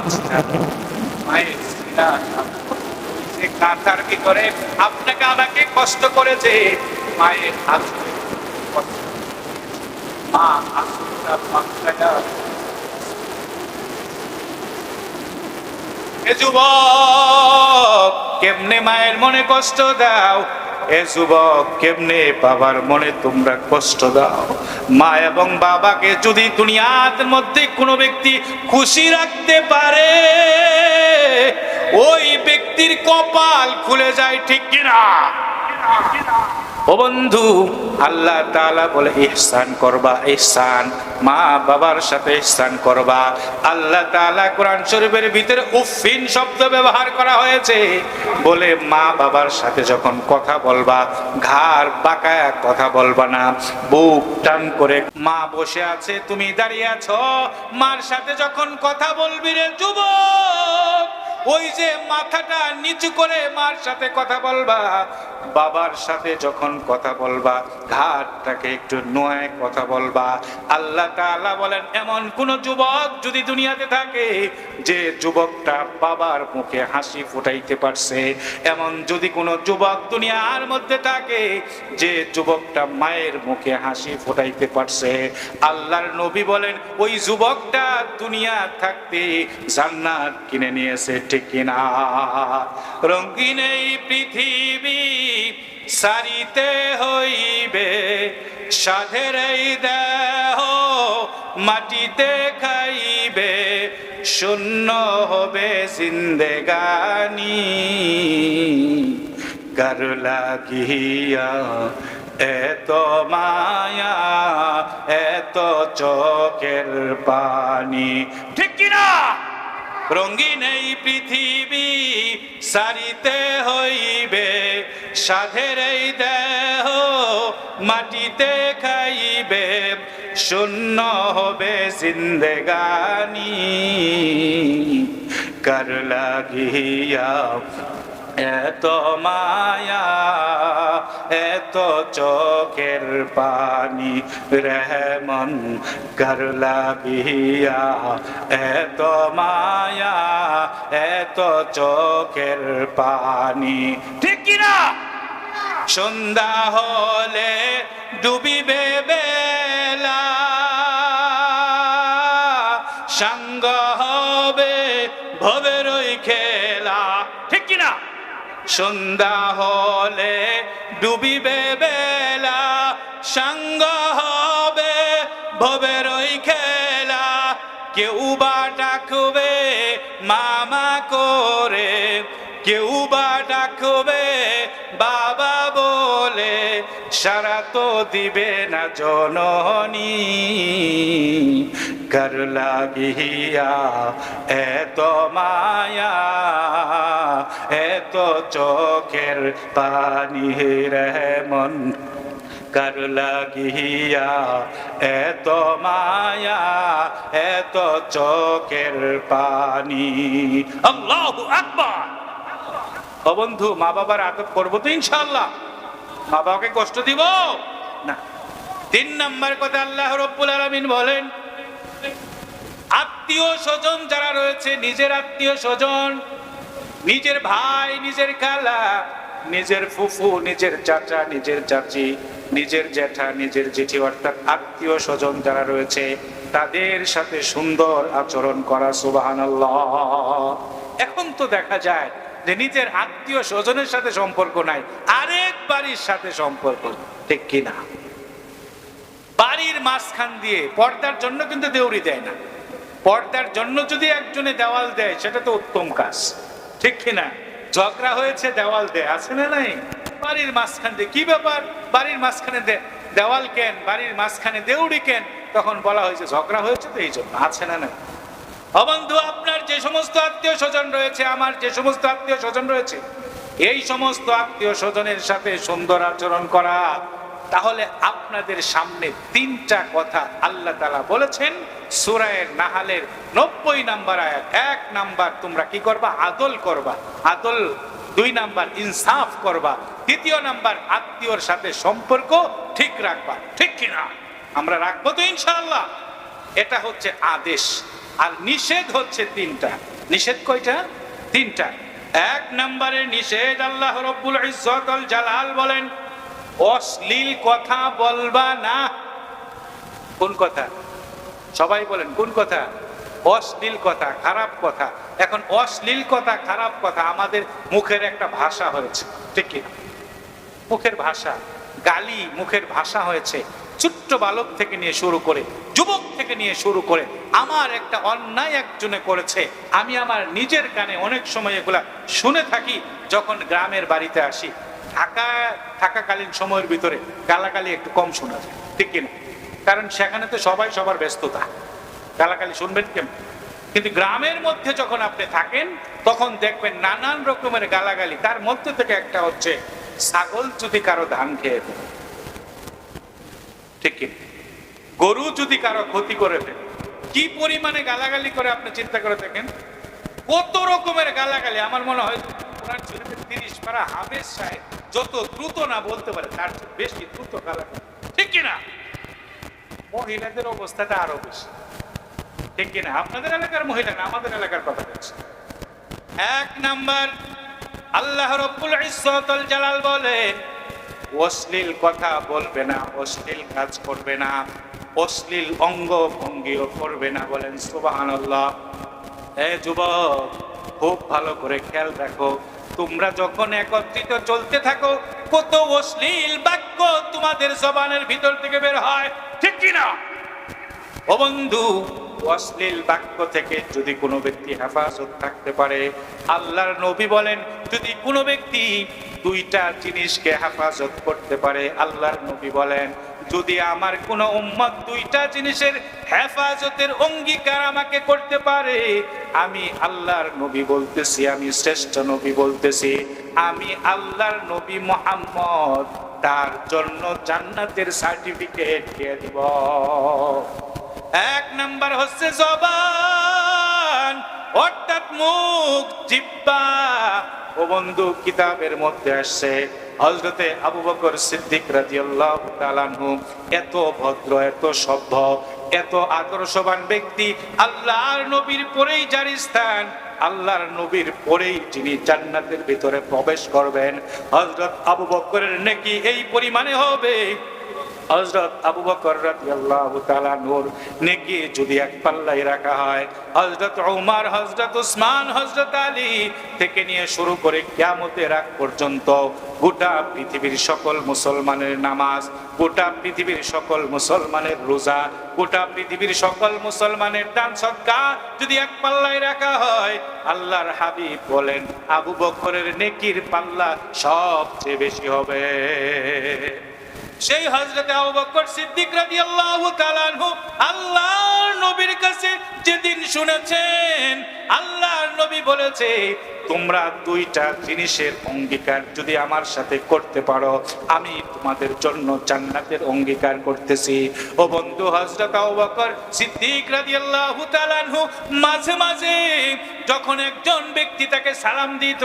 মায়ের যে কাঁথার ভিতরে আপনাকে আমাকে কষ্ট করেছে, মায়ের হাত মা আসলটা পাকায়া। এ যুবক কেমনে মায়ের মনে কষ্ট দাও, এ যুবক কেমনে বাবার মনে তোমরা কষ্ট দাও। মা এবং বাবাকে যদি দুনিয়ার মধ্যে কোনো ব্যক্তি খুশি রাখতে পারে, ওই ব্যক্তির কপাল খুলে যায়, ঠিক কিনা? ও বন্ধু, আল্লাহ তাআলা বলে ইহসান করবা, ইহসান মা বাবার সাথে ইহসান করবা। আল্লাহ তাআলা কোরআন শরীফের ভিতরে উফিন শব্দ ব্যবহার করা হয়েছে, বলে মা বাবার সাথে যখন কথা বলবা ঘাড় বাঁকায়া কথা বলবা না, বুক টান করে। মা বসে আছে, তুমি দাঁড়িয়ে আছো, মার সাথে যখন কথা বলবি রে যুবক, ওই যে মাথাটা নিচু করে মার সাথে কথা বলবা। বাবার সাথে যখন কথা বলবা ঘাটটাকে একটু নোয়ে কথা বলবা। আল্লাহ তাআলা বলেন, এমন কোন যুবক যদি দুনিয়াতে থাকে যে যুবকটা বাবার মুখে হাসি ফুটাইতে পারছে, এমন যদি কোনো যুবক দুনিয়ার মধ্যে থাকে যে যুবকটা মায়ের মুখে হাসি ফুটাইতে পারছে, আল্লাহর নবী বলেন ওই যুবকটা দুনিয়া থাকতে জান্নাত কিনে নিয়েছে, ঠিক কিনা? রঙিন এই পৃথিবী সারিতে হইবে, সাধের এই দেহ মাটিতে খাইবে, শূন্য হবে জিন্দেগানি। কার লাগিয়া এত মায়া, এত চোখের পানি, ঠিক কিনা? রঙিন এই পৃথিবী সারিতে হইবে, সাধের এই দেহ মাটিতে খাইবে, শূন্য হবে জিন্দেগানি। কার লাগিয়া এত মায়া, এত চোখের পানি, রেহমন কার লাগিয়া এত মায়া, এত চোখের পানি, ঠিক কিনা? সন্ধ্যা হলে ডুবিবে বেলা, সাঙ্গ হবে ভবের ওই খেলা, ঠিক কিনা? সন্ধ্যা হলে ডুবিবে বেলা, সাঙ্গ হবে ভবের ওই খেলা। কেউ বা ডাকবে মামা করে, কেউ বা ডাকবে বাবা বলে, সারা তো দিবে না জননী। কার লাগিয়া এত মায়া, এত চোখের পানি, রেহমন কার লাগিয়া এত মায়া, এত চোখের পানি। আল্লাহু আকবার। ও বন্ধু, মা বাবার আদব করবো তো ইনশাআল্লাহ? মা বাবাকে কষ্ট দিব না। 3 নাম্বার কথা আল্লাহ রাব্বুল আলামিন বলেন, আত্মীয় স্বজন যারা রয়েছে, নিজের আত্মীয় স্বজন, নিজের ভাই, নিজের খালা, নিজের ফুফু, নিজের চাচা, নিজের চাচি, নিজের জ্যাঠা, নিজের জেঠি, অর্থাৎ আত্মীয় স্বজন যারা রয়েছে তাদের সাথে সুন্দর আচরণ করা। সুবহানাল্লাহ। এখন তো দেখা যায় যে নিজের আত্মীয় স্বজনের সাথে সম্পর্ক নাই, আরেক বাড়ির সাথে সম্পর্ক, ঠিক কিনা? বাড়ির মাঝখান দিয়ে পর্দার জন্য কিন্তু দেউরি দেয় না, পর্দার জন্য যদি একজনে দেওয়াল দেয় সেটা তো উত্তম কাজ, ঠিক কিনা? ঝগড়া হয়েছে দেওয়াল দেয়, আছে না নাই? বাড়ির মাঝখান দিয়ে কি ব্যাপার, বাড়ির মাঝখানে দেওয়াল কেন, বাড়ির মাঝখানে দেউড়ি কেন? তখন বলা হয়েছে ঝগড়া হয়েছে তো এই জন্য, আছে না নাই? বন্ধু, আপনার যে সমস্ত আত্মীয় স্বজন রয়েছে, আমার যে সমস্ত আত্মীয় স্বজন রয়েছে, এই সমস্ত আত্মীয় স্বজনের সাথে সুন্দর আচরণ করা। তাহলে আপনাদের সামনে 3টা কথা আল্লাহ তাআলা বলেছেন সূরা নাহলের 90 নাম্বার আয়াত। 1 নাম্বার, তোমরা কি করবা? আদল করবা, আদল। 2 নাম্বার, ইনসাফ করবা। 3 নাম্বার, আত্মীয়র সাথে সম্পর্ক ঠিক রাখবা, ঠিক কিনা? আমরা রাখবো তো ইনশাআল্লাহ? এটা হচ্ছে আদেশ। আর নিষেধ হচ্ছে 3টা। নিষেধ কয়টা? 3টা। 1 নম্বরে নিষেধ, আল্লাহ রাব্বুল ইজ্জত ওয়াল জালাল বলেন অশ্লীল কথা বলবা না। কোন কথা? সবাই বলেন কোন কথা? অশ্লীল কথা, খারাপ কথা। এখন অশ্লীল কথা, খারাপ কথা আমাদের মুখের একটা ভাষা হয়েছে, ঠিক কি? মুখের ভাষা, গালি মুখের ভাষা হয়েছে। ছোট্ট বালক থেকে নিয়ে শুরু করে, যুবক থেকে নিয়ে শুরু করে, আমার একটা অন্যায় একজনে করেছে, আমি আমার নিজের কানে অনেক সময় এগুলা শুনে থাকি। যখন গ্রামের বাড়িতে আসি, থাকাকালীন সময়ের ভিতরে গালাগালি একটু কম শোনা যায়, ঠিক কিনা? কারণ সেখানে তো সবাই সবার ব্যস্ততা, গালাগালি শুনবেন কেমন? কিন্তু গ্রামের মধ্যে যখন আপনি থাকেন তখন দেখবেন নানান রকমের গালাগালি। তার মধ্যে থেকে একটা হচ্ছে, ছাগল যদি কারো ধান খেয়ে ফেলে, ঠিক কিনা? গরু যদি কারো ক্ষতি করে ফেলে, কি পরিমাণে গালাগালি করে আপনি চিন্তা করে দেখেন। কত রকমের গালাগালি। আমার মনে হয় 30 পারা হাফেজ সাহেব যত দ্রুত না বলতে পারে তার চেয়ে বেশি দ্রুত গালাগালি, ঠিক কিনা? মহিলাদের অবস্থাটা আরো বেশি, ঠিক কিনা? আপনাদের এলাকার মহিলা না, আমাদের এলাকার কথা বলছি। এক নাম্বার, আল্লাহ রাব্বুল ইজ্জতুল জালাল বলেন, অশ্লীল কথা বলবে না, অশ্লীল কাজ করবে না, অশ্লীল অঙ্গ ভঙ্গিও করবে না। বলেন সুবহানাল্লাহ। যুবক, খুব ভালো করে খেয়াল রাখো, তোমরা যখন একত্রিত চলতে থাকো কত অশ্লীল বাক্য তোমাদের জবানের ভিতর থেকে বের হয়, ঠিক কিনা? ও বন্ধু, অশ্লীল বাক্য থেকে যদি কোনো ব্যক্তি হেফাজত থাকতে পারে, আল্লাহর নবী বলেন, যদি কোনো ব্যক্তি দুইটা জিনিসকে হেফাজত করতে পারে, আল্লাহর নবী বলেন, যদি আমার কোনো উম্মত দুইটা জিনিসের হেফাজতের অঙ্গীকার আমাকে করতে পারে, আমি আল্লাহর নবী বলতেছি, আমি শ্রেষ্ঠ নবী বলতেছি, আমি আল্লাহর নবী মুহাম্মদ তার জন্য জান্নাতের সার্টিফিকেট দিয়ে দিব। এক নাম্বার হচ্ছে জবান, অর্থাৎ মুখ, জিহ্বা। ও বন্ধু, কিতাবের মধ্যে আসছে হযরতে আবু বকর সিদ্দিক রাদিয়াল্লাহু তাআলা আনহু এত ভদ্র, এত সভ্য, এত আদর্শবান ব্যক্তি, আল্লাহর নবীর পরেই যার স্থান, আল্লাহর নবীর পরেই যিনি জান্নাতের ভিতরে প্রবেশ করবেন, হযরত আবু বকরের নেকি এই পরিমাণে হবে। হযরত আবু বকর রাদিয়াল্লাহু তাআলা নূর নেকি যদি এক পাল্লায় রাখা হয়, হযরত ওমর, হযরত উসমান, হযরত আলী থেকে নিয়ে শুরু করে কিয়ামতের আগ পর্যন্ত গোটা পৃথিবীর সকল মুসলমানের নামাজ, গোটা পৃথিবীর সকল মুসলমানের রোজা, গোটা পৃথিবীর সকল মুসলমানের দান সদকা যদি এক পাল্লায় রাখা হয়, আল্লাহর হাবিব বলেন আবু বকরের নেকির পাল্লা সবচেয়ে বেশি হবে। সেই হযরত আবু বকর সিদ্দিক রাদিয়াল্লাহু তাআলা আনহু আল্লাহর নবীর কাছে যেদিন শুনেছেন আল্লাহর নবী বলেছে, তোমরা দুইটা জিনিসের অঙ্গীকার যদি আমার সাথে করতে পারো, আমি তোমাদের জন্য জান্নাতের অঙ্গীকার করতেছি। ও বন্ধু, হযরত আবু বকর সিদ্দিক রাদিয়াল্লাহু তাআলা আনহু মাঝে মাঝে যখন একজন ব্যক্তি তাকে সালাম দিত,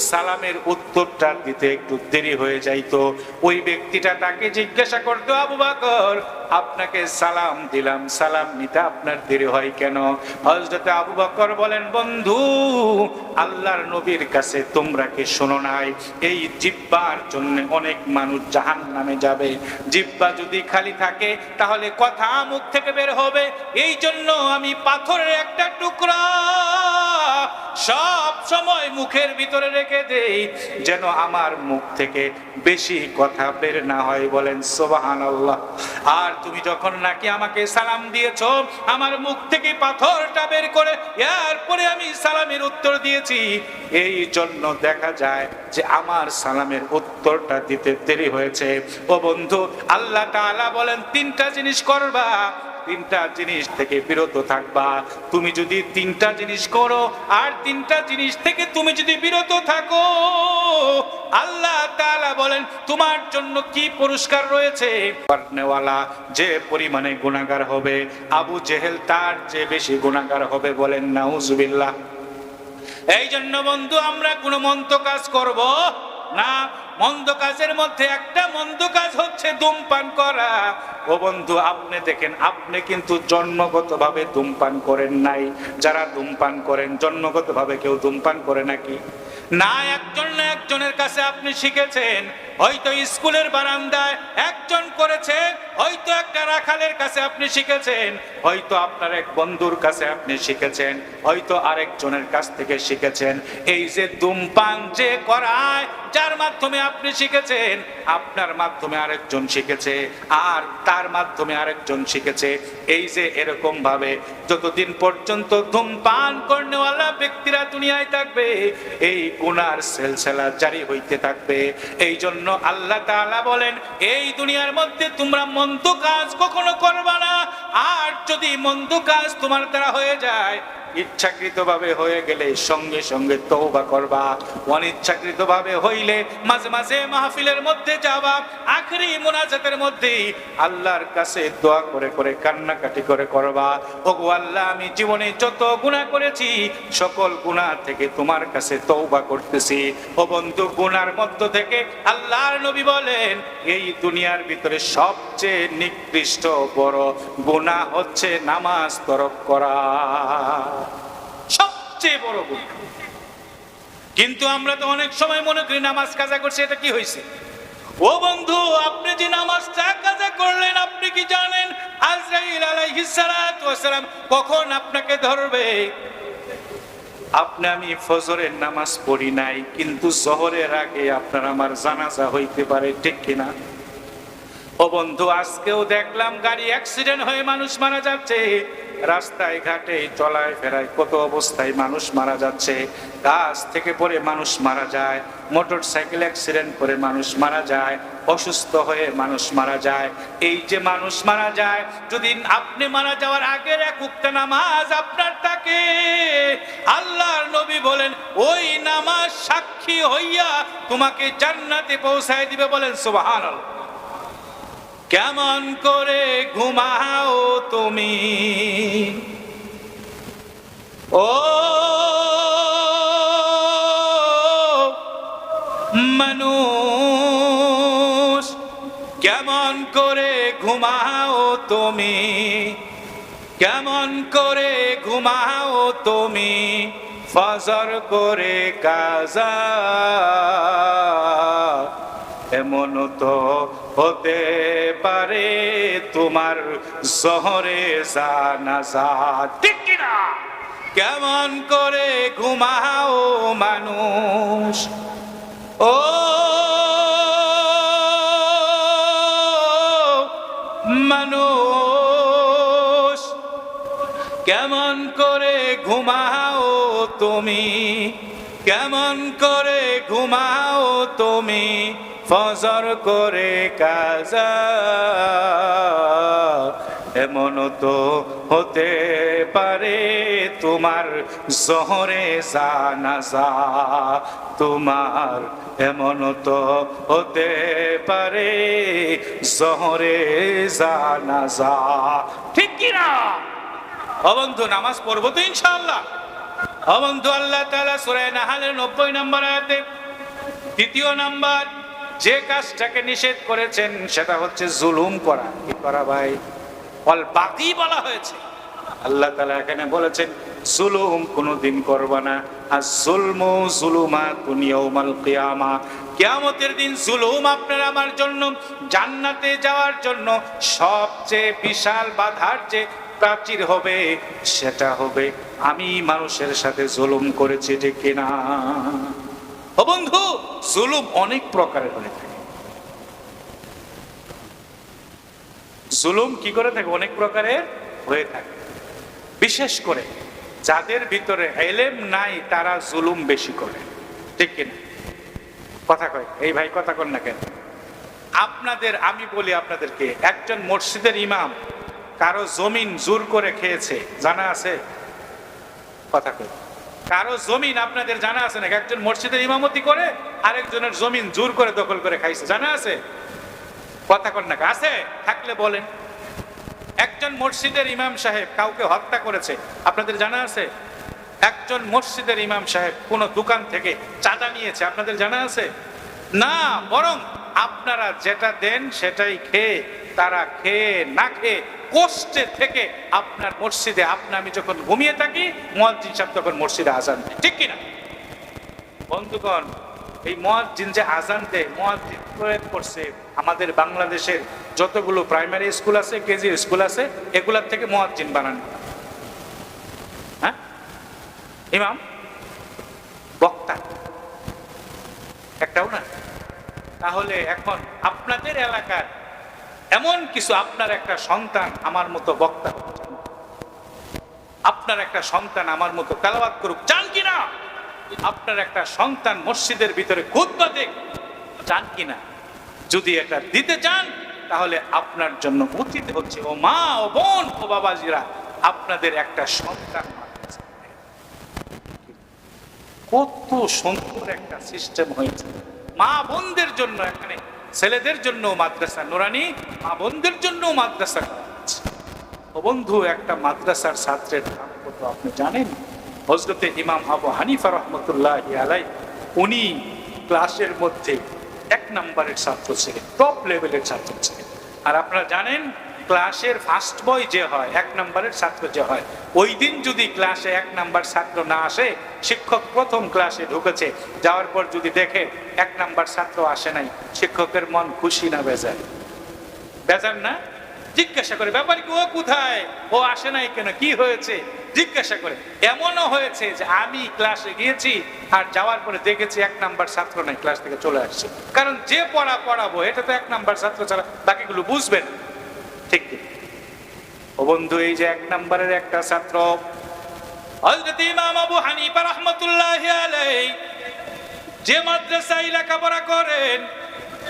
সালামের উত্তরটা দিতে একটু দেরি হয়ে যাইতো, ওই ব্যক্তিটা তাকে জিজ্ঞাসা করতো, আবু বকর, আপনাকে সালাম দিলাম, সালাম নিতে আপনার দেরি হয় কেন? হযরত আবু বকর বলেন, বন্ধু, আল্লাহর নবীর কাছে তোমরা কি শোনো নাই, এই জিহ্বার জন্য অনেক মানুষ জাহান্নামে যাবে। জিহ্বা যদি খালি থাকে তাহলে কথা মুখ থেকে বের হবে, এই জন্য আমি পাথরের একটা টুকরা সব সময় মুখের ভিতরে রেখে দেই, যেন আমার মুখ থেকে বেশি কথা বের না হয়। বলেন সুবহানাল্লাহ। আর তুমি যখন নাকি আমাকে সালাম দিয়েছো, আমার মুখ থেকে পাথরটা বের করে এরপরে আমি সালামের উত্তর দিয়েছি, এই জন্য দেখা যায় যে আমার সালামের উত্তরটা দিতে দেরি হয়েছে। ও বন্ধু, আল্লাহ তাআলা বলেন তিনটা জিনিস করবা, তিনটা জিনিস থেকে বিরত থাকবা। তুমি যদি তিনটা জিনিস করো আর তিনটা জিনিস থেকে তুমি যদি বিরত থাকো, আল্লাহ তাআলা বলেন তোমার জন্য কি পুরস্কার রয়েছে। করনেওয়ালা যে পরিমাণে গুনাহগার হবে, আবু জেহেল তার চেয়ে বেশি গুনাহগার হবে। বলেন নাউজুবিল্লাহ। এই জন্য বন্ধু, আমরা কোনো মন্দ কাজ করব না। মন্দ কাজের মধ্যে একটা মন্দ কাজ হচ্ছে ধূমপান করা। ও বন্ধু, আপনি দেখেন, আপনি কিন্তু জন্মগতভাবে ধূমপান করেন নাই। যারা ধূমপান করেন জন্মগতভাবে কেউ ধূমপান করে নাকি? না, একজন না একজনের কাছে আপনি শিখেছেন। হয়তো স্কুলের বারান্দায় একজন করেছে, হয়তো একটা রাখালের কাছে আপনি শিখেছেন, হয়তো আপনার এক বন্ধুর কাছে আপনি শিখেছেন, হয়তো আরেকজনের কাছ থেকে শিখেছেন। এই যে ধূমপান যে করায়, যার মাধ্যমে আপনি শিখেছেন, আপনার মাধ্যমে আরেকজন শিখেছে, আর তার মাধ্যমে আরেকজন শিখেছে। এই যে এরকম ভাবে যতদিন পর্যন্ত ধূমপান করনেওয়ালা ব্যক্তিরা দুনিয়ায় থাকবে, এই গুনার সিলসিলা জারি হইতে থাকবে। এই জন্য আল্লাহ তাআলা বলেন, এই দুনিয়ার মধ্যে তোমরা মন্দ কাজ কখনো করবা না। আর যদি মন্দ কাজ তোমার দ্বারা হয়ে যায়, ইচ্ছাকৃতভাবে হয়ে গেলে সঙ্গে সঙ্গে তওবা করবা, অনিচ্ছাকৃতভাবে হইলে মাঝে মাঝে মাহফিলের মধ্যে যাবা, আখরি মুনাজাতের মধ্যে আল্লাহর কাছে দোয়া করে করে কান্নাকাটি করে করবা, ওগো আল্লাহ, আমি জীবনে যত গুনাহ করেছি সকল গুনাহ থেকে তোমার কাছে তওবা করতেছি। ও বন্ধু, গুনার মধ্য থেকে আল্লাহর নবী বলেন, এই দুনিয়ার ভিতরে সবচেয়ে নিকৃষ্ট বড় গুনাহ হচ্ছে নামাজ তরক করা, সবচেয়ে বড় গুনাহ। কিন্তু আমরা তো অনেক সময় মনে করি নামাজ কাজা করছি, এটা কি হয়েছে? ও বন্ধু, আপনি যে নামাজটা কাজা করলেন, আপনি কি জানেন আজরাইল আলাইহিস সালাতু ওয়াস সালাম কখন আপনাকে ধরবে? আপনি আমি ফজরের নামাজ পড়ি নাই, কিন্তু জোহরের আগে আপনার আমার জানাজা হইতে পারে, ঠিক কিনা? ও বন্ধু, আজকেও দেখলাম গাড়ি অ্যাক্সিডেন্ট হয়ে মানুষ মারা যাচ্ছে, রাস্তায় ঘাটে চলায় ফেরায় কত অবস্থায় মানুষ মারা যাচ্ছে, গাছ থেকে পড়ে মানুষ মারা যায়, মোটর সাইকেল অ্যাক্সিডেন্ট করে মানুষ মারা যায়, অসুস্থ হয়ে মানুষ মারা যায়। এই যে মানুষ মারা যায়, যদি আপনি মারা যাওয়ার আগের এক ওয়াক্ত নামাজ আপনার থাকে, আল্লাহর নবী বলেন ওই নামাজ সাক্ষী হইয়া তোমাকে জান্নাতে পৌঁছায় দিবে। বলেন সুবহানাল্লাহ। কেমন করে ঘুমাও তুমি, ও মানুষ, কেমন করে ঘুমাও তুমি, কেমন করে ঘুমাও তুমি, ফজর করে কাজা, এমন তো হতে পারে তোমার জোহরে জানাজা, ঠিক কিনা? কেমন করে ঘুমাও মানুষ, ও মানুষ, কেমন করে ঘুমাও তুমি, কেমন করে ঘুমাও তুমি, ফজর করে কাজা, এমন তো হতে পারে তোমার জোহরে জানাজা, তোমার এমন তো হতে পারে জোহরে জানাজা, ঠিক কিনা? ও বন্ধু, নামাজ পড়বো তো ইনশাআল্লাহ। ও বন্ধু, আল্লাহ তাআলা সূরা নাহলের 90 নম্বর আয়াতে 2 নাম্বার যে কাজটাকে নিষেধ করেছেন সেটা হচ্ছে জুলুম করা। কি করা ভাই? অল বাকি বলা হয়েছে। আল্লাহ তাআলা এখানে বলেছেন জুলুম কোনদিন করবা না। আর জুলমু জুলুমাতুন ইয়াউমাল কিয়ামা, কিয়ামতের দিন জুলুম আপনার আমার জন্য, জান্নাতে যাওয়ার জন্য সবচেয়ে বিশাল বাধার যে প্রাচীর হবে সেটা হবে আমি মানুষের সাথে জুলুম করেছি, ঠিক কিনা? ও বন্ধু, জুলুম অনেক প্রকারের হয়ে থাকে। জুলুম কি করে থাকে? অনেক প্রকারের হয়ে থাকে। বিশেষ করে যাদের ভিতরে ইলম নাই তারা জুলুম বেশি করে, ঠিক কিনা? কথা কয় এই ভাই, কথা কন না কেন? আপনাদের আমি বলি আপনাদেরকে, একজন মসজিদের ইমাম কারো জমিন জোর করে খেয়েছে, জানা আছে? কথা কয় কারো জমিন আপনাদের জানা আছে নাকি? একজন মসজিদের ইমামতি করে আরেকজনের জমিন জোর করে দখল করে খাইছে, জানা আছে? কথা কন না, আছে? থাকলে বলেন। একজন মসজিদের ইমাম সাহেব কাউকে হত্যা করেছে, আপনাদের জানা আছে? একজন মসজিদের ইমাম সাহেব কোন দোকান থেকে চাঁদা নিয়েছে, আপনাদের জানা আছে? না, বরং আপনারা যেটা দেন সেটাই খেয়ে, তারা খেয়ে না খেয়ে কষ্টে থেকে আপনার মসজিদে, আমি যখন ঘুমিয়ে থাকি মুয়াজ্জিন সাহেব তখন মসজিদে আজান দেয়, ঠিক কিনা? বন্ধুগণ, এই মুয়াজ্জিন যে আজান দেয়, মুয়াজ্জিন প্রয়োগ করছে আমাদের বাংলাদেশের যতগুলো প্রাইমারি স্কুল আছে, কেজি স্কুল আছে, এগুলার থেকে মুয়াজ্জিন বানানো। হ্যাঁ, ইমাম বক্তা একটাও না। তাহলে এখন আপনাদের এলাকার এমন কিছু, আপনার একটা সন্তান আমার মতো বক্তা, আপনার একটা সন্তান আমার মতো তেলাওয়াত করুক, চান কিনা? আপনার একটা সন্তান মসজিদের ভিতরে খুতবা দেখ, চান কিনা? যদি এটা দিতে চান তাহলে আপনার জন্য উচিত হচ্ছে, ও মা, ও বোন, ও বাবাজিরা, আপনাদের একটা সন্তান। কত সুন্দর একটা সিস্টেম হয়েছে মা বোনদের জন্য। এখানে ছেলেদের জন্য মাদ্রাসা নুরানি, মা বোনদের জন্য মাদ্রাসা। ও বন্ধু, একটা মাদ্রাসার ছাত্রের নাম কত আপনি জানেন? হযরতে ইমাম আবু হানিফা রাহমাতুল্লাহি আলাইহি, উনি ক্লাসের মধ্যে 1 নম্বরের ছাত্র ছিলেন, টপ লেভেলের ছাত্র ছিলেন। আর আপনারা জানেন ক্লাসের ফার্স্ট বয় যে হয়, 1 নম্বরের ছাত্র যে হয়, ওই দিন যদি ক্লাসে 1 নম্বর ছাত্র না আসে, শিক্ষক প্রথম ক্লাসে ঢুকেছে, যাওয়ার পর যদি দেখে 1 নম্বর ছাত্র আসে নাই, শিক্ষকের মন খুশি না বেজার? বেজার না? জিজ্ঞাসা করে, ব্যাপার কি, ও কোথায়, ও আসে নাই কেন, কি হয়েছে, জিজ্ঞাসা করে। এমনও হয়েছে যে আমি ক্লাসে গিয়েছি আর যাওয়ার পরে দেখেছি 1 নম্বর ছাত্র নাই, ক্লাস থেকে চলে আসছে। কারণ যে পড়াবো এটা তো 1 নম্বর ছাত্র ছাড়া বাকিগুলো বুঝবেন, ঠিক কি? ও বন্ধু, এই যে 1 নম্বরের একটা ছাত্র হযরত ইমাম আবু হানিফা রাহমাতুল্লাহি আলাইহি যে মাদ্রাসায় লেখাপড়া করেন,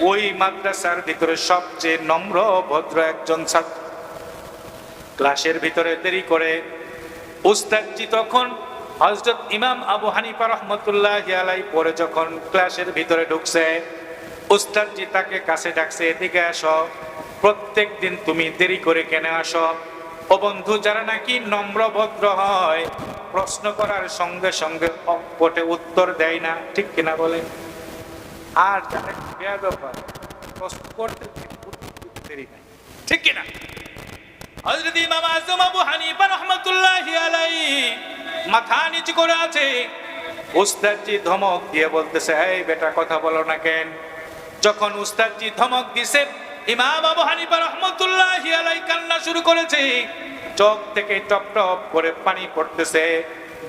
ওই মাদ্রাসার ভিতরে সবচেয়ে নম্র ভদ্র একজন ছাত্র। ক্লাসের ভিতরে দেরি করে উস্তাদজি তখন হযরত ইমাম আবু হানিফা রাহমাতুল্লাহি আলাইহি পরে যখন ক্লাসের ভিতরে ঢুকছে, উস্তাদজি তাকে কাছে ডাকছে, এদিকে আসো, প্রত্যেক দিন তুমি দেরি করে কেন আসো? ও বন্ধু, যারা নাকি নম্র ভদ্র হয়, প্রশ্ন করার সঙ্গে সঙ্গে অকপটে উত্তর দেয় না, ঠিক কিনা বলেন? আর যারা বেয়াদব হয়, প্রশ্ন করতে দেরি নাই, ঠিক কিনা? হযরত ইমাম আযম আবু হানিফা রাহমাতুল্লাহি আলাইহি মাথা নিচু করে আছে। উস্তাদজি ধমক দিয়ে বলতেছে, এই বেটা কথা বলো না কেন? যখন উস্তাদজি ধমক দিছে, ইমাম আবু হানিফা রাহমাতুল্লাহি আলাইহি কান্না শুরু করেছে, চোখ থেকে টপ টপ করে পানি পড়তেছে।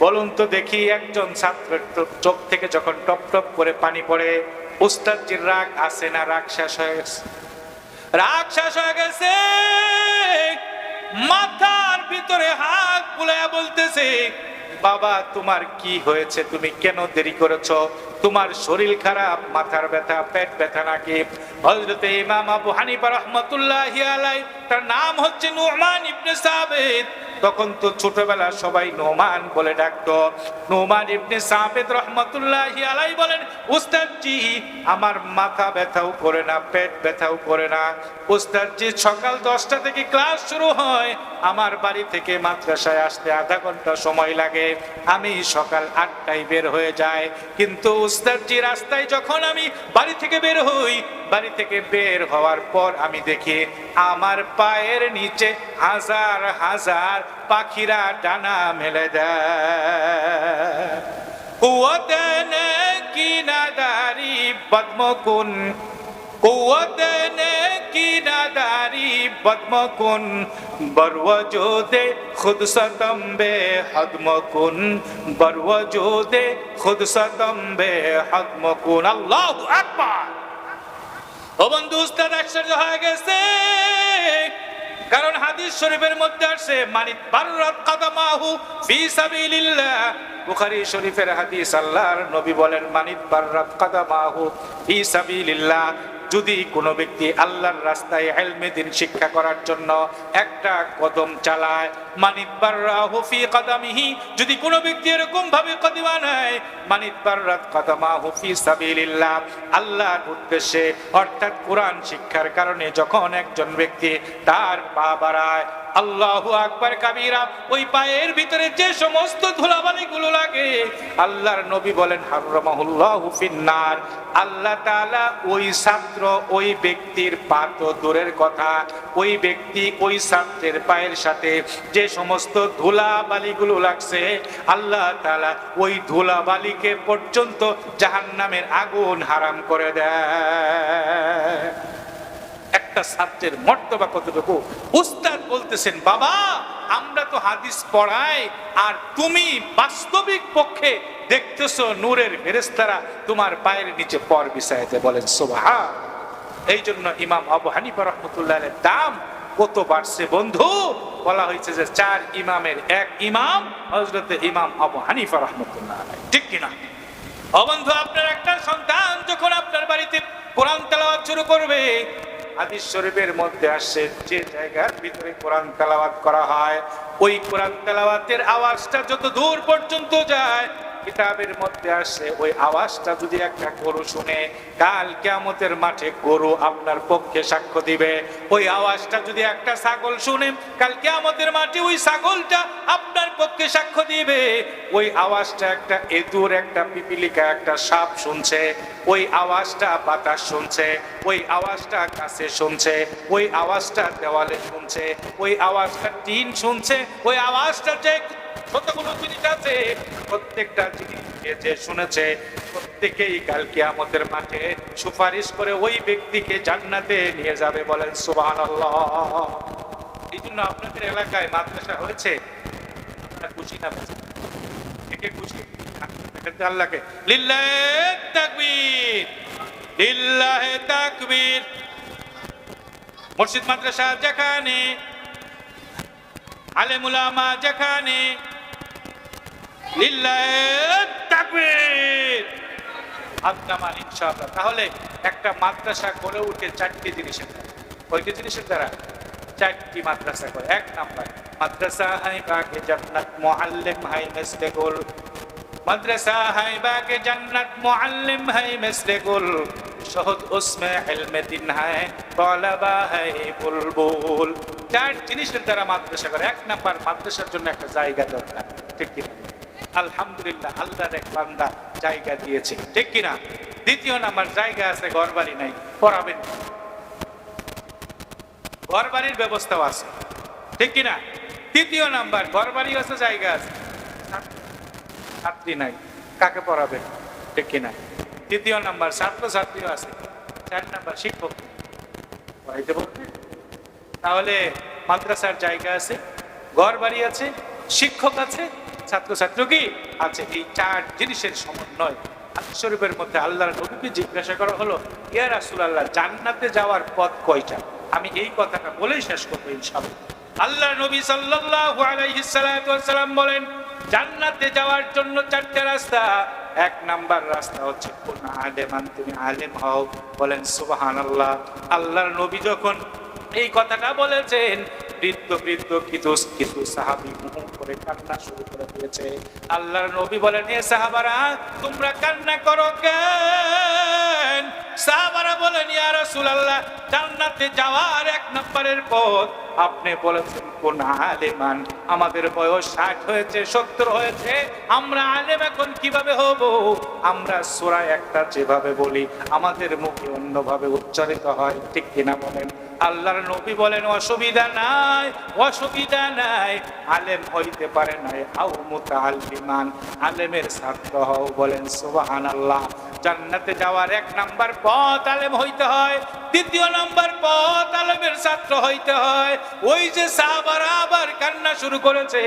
বলুন তো দেখি, একজন ছাত্রের চোখ থেকে যখন টপ টপ করে পানি পড়ে, উস্তাদজির রাগ আছে না রাগ শেষ হয়ে গেছে? রাগ শেষ হয়ে গেছে। মাথার ভিতরে হাত বুলাইয়া বলতেছে, বাবা তোমার কি হয়েছে, তুমি কেন দেরি করেছো? তোমার শরীর খারাপ, মাথার ব্যথা, পেট ব্যথা নাকি? হযরতে ইমাম আবু হানিফা রাহমাতুল্লাহি আলাইহি, তার নাম হচ্ছে নুমান ইবনে সাবিত। তখন তো ছোটবেলা সবাই নোমান বলে ডাকতো। নুমান ইবনে সাবিত রাহমাতুল্লাহি আলাইহি বলেন, উস্তাদজি আমার মাথা ব্যথাও করে না, পেট ব্যথাও করে না। উস্তাদজি সকাল 10টা থেকে ক্লাস শুরু হয়, আমার বাড়ি থেকে মাদ্রাসায় আসতে আধা ঘন্টা সময় লাগে। আমি সকাল 8টায় বের হয়ে যাই, কিন্তু উস্তাদজি রাস্তায় যখন আমি বাড়ি থেকে বের হই, বাড়ি থেকে বের হওয়ার পর আমি দেখি আমার পায়ের নিচে হাজার হাজার পাখিরা ডানা মেলে দেয়। কুওয়াতে নেকি নাদারি বদমকুন, কুওয়াতে নেকি নাদারি বদমকুন, বরওয়াজুদে খুদ সতম্বে হদমকুন, বরওয়াজুদে খুদ সতম্বে হদমকুন। আল্লাহু আকবার। ও বন্ধু, উস্তাদ আশ্চর্য হয়ে গেছে, কারণ হাদিস শরীফের মধ্যে আসে, মানিত বাররাত কাদামাহু ফি সাবিলিল্লাহ। বুখারী শরীফের হাদিস, আল্লাহর নবী বলেন, মানিত বাররাত কাদামাহু ফি সাবিলিল্লাহ, যদি কোনো ব্যক্তি আল্লাহর রাস্তায় ইলমে দ্বীন শিক্ষা করার জন্য একটা কদম চালায়, মানিত বাররাহু ফি কদমিহি, যদি কোনো ব্যক্তি এরকম ভাবে কদমা নেয়, মানিত বাররাত কদমাহু ফি সাবিলিল্লাহ, আল্লাহর উদ্দেশ্যে অর্থাৎ কোরআন শিক্ষার কারণে যখন একজন ব্যক্তি তার পা বাড়ায়, আল্লাহু আকবার কাবীরা। ওই পায়ের ভিতরে যে সমস্ত ধুলাবালি গুলো লাগে, আল্লাহর নবী বলেন হারামাহুল্লাহু ফিন্নার, আল্লাহ তাআলা ওই ছাত্র ওই ব্যক্তির পা তো দূরের কথা, ওই ব্যক্তি ওই ছাত্রের পায়ের সাথে যে সমস্ত ধুলাবালিগুলো লাগছে, আল্লাহ তাআলা ওই ধুলাবালিকে পর্যন্ত জাহান্নামের আগুন হারাম করে দেয়। একটা ছাত্রের মর্তবা কতটুকু! উস্তাদ বলতেছেন, বাবা আমরা তো হাদিস পড়াই, আর তুমি বাস্তবিক পক্ষে দেখতেছো নূরের ফেরেশতারা তোমার পায়ের নিচে পর বিছাইতে। বলেন সুবহান। এই জন্য ইমাম আবু হানিফা রাহমাতুল্লাহ আলাইহির দাম কত বাড়ছে বন্ধু! বলা হয়েছে যে 4 ইমামের এক ইমাম হযরত ইমাম আবু হানিফা রাহমাতুল্লাহ আলাইহি। ঠিক কিনা? ও বন্ধু, আপনার একটা সন্তান যখন আপনার বাড়িতে কোরআন তেলাওয়াত শুরু করবে, হাদিস শরীফের মধ্যে আসছে যে জায়গার ভিতরে কোরআন তেলাওয়াত করা হয়, ওই কোরআন তেলাওয়াতের আওয়াজটা যত দূর পর্যন্ত যায়, কিতাবের মধ্যে আসছে ওই আওয়াজটা যদি একটা গরু শুনে, কাল কিয়ামতের মাঠে গরু আপনার পক্ষে সাক্ষ্য দিবে। ওই আওয়াজটা যদি একটা ছাগল শুনে, কাল কিয়ামতের মাঠে ওই ছাগলটা আপনার পক্ষে সাক্ষ্য দিবে। ওই আওয়াজটা একটা এঁদুর, একটা পিপিলিকা, একটা সাপ শুনছে, ওই আওয়াজটা বাতাস শুনছে, ওই আওয়াজটা গাছে শুনছে, ওই আওয়াজটা দেওয়ালে শুনছে, ওই আওয়াজটা টিন শুনছে, ওই আওয়াজটা যে কতগুলো জিনিস আছে, প্রত্যেকটা জিনিস যে শুনেছে প্রত্যেকেই কাল কিয়ামতের মাঠে সুপারিশ করে ওই ব্যক্তিকে জান্নাতে নিয়ে যাবে। বলেন সুবহানাল্লাহ। এই জন্য আপনাদের এলাকায় মাদ্রাসা হয়েছে, খুশি না? কে খুশি? আল্লাহকে লিল্লাহি তাকবীর, লিল্লাহি তাকবীর। মসজিদ মাদ্রাসা যেখানে, আলেম উলামা যেখানে, লিল্লাহি তাকবীর আদনামান ইনশাআল্লাহ। তাহলে একটা মাদ্রাসা গড়ে উঠে 4টি জিনিসের দ্বারা। কয়টি জিনিসের দ্বারা? 4টি মাদ্রাসা করে। 1 নাম্বার, মাদ্রাসা হাই বাগে জান্নাত মুআল্লিম হাই মিসলে গুল। মাদ্রাসা হাই বাগে জান্নাত মুআল্লিম হাই মিসলে গুল। শহদ উসমে ইলমে দিন হাই তলাবা হাই বুলবুল। 4 জিনিসের দ্বারা মাদ্রাসা করে। 1 নাম্বার, মাদ্রাসার জন্য একটা জায়গা দরকার। ঠিক কি? আলহামদুলিল্লাহ, আল্লাহর এক বান্দা জায়গা দিয়েছে। ঠিক কিনা? 2 নাম্বার, জায়গা আছে, ঘরবাড়ি নাই, পড়াবেন। ঘরবাড়ির ব্যবস্থাও আছে। ঠিক কিনা? 3 নাম্বার, ঘরবাড়ি আছে, জায়গা আছে, ছাত্রী নাই, কাকে পড়াবেন? ঠিক কিনা? 3 নাম্বার, ছাত্র ছাত্রীও আছে। 4 নাম্বার, শিক্ষক পড়াইতে বলতে। তাহলে মাদ্রাসার জায়গা আছে, ঘরবাড়ি আছে, শিক্ষক আছে, ছাত্রছাত্রী কি আছে। এই 4 জিনিসের সমন্বয়। হাদিস শরীফের মধ্যে আল্লাহর নবীকে জিজ্ঞাসা করা হলো, ইয়া রাসূলুল্লাহ, জান্নাতে যাওয়ার পথ কয়টা? আমি এই কথাটা বলেই শেষ করব ইনশাআল্লাহ। আল্লাহর নবী সাল্লাল্লাহু আলাইহি সাল্লাম বলেন, জান্নাতে যাওয়ার জন্য 4টা রাস্তা। 1 নাম্বার রাস্তা হচ্ছে কোন আলেমান, তুমি আলেম হও। বলেন সুবহানাল্লাহ। আল্লাহর নবী যখন এই কথাটা বলেছেন, বৃদ্ধ বৃদ্ধ কিছু সাহাবী মুহ করে কান্না শুরু করে দিয়েছে। আল্লাহর নবী বলেন, এ সাহাবারা তোমরা কান্না করো কেন? সাহাবারা বলেন, ইয়া রাসূলুল্লাহ, জান্নাতে যাওয়ার 1 নম্বরের পথ আপনি বলেছেন কোন আলেমান। আমাদের বয়স 60 হয়েছে, 70 হয়েছে, আমরা আলেম এখন কিভাবে হব? আমরা সূরা একটা যেভাবে বলি আমাদের মুখে অন্যভাবে উচ্চারিত হয়। ঠিক কিনা বলেন? আল্লাহর নবী বলেন, অসুবিধা নাই, অসুবিধা নাই, আলেম হইতে পারে নাই, আও মুতাআল্লিমান, আলেমের ছাত্র হও। বলেন সুবহানাল্লাহ। জান্নাতে যাওয়ার 1 নাম্বার পথ আলেম হইতে হয়, 2 নাম্বার পথ আলেমের ছাত্র হইতে হয়। ওই যে সাহাবারা আবার কান্না শুরু করেছে,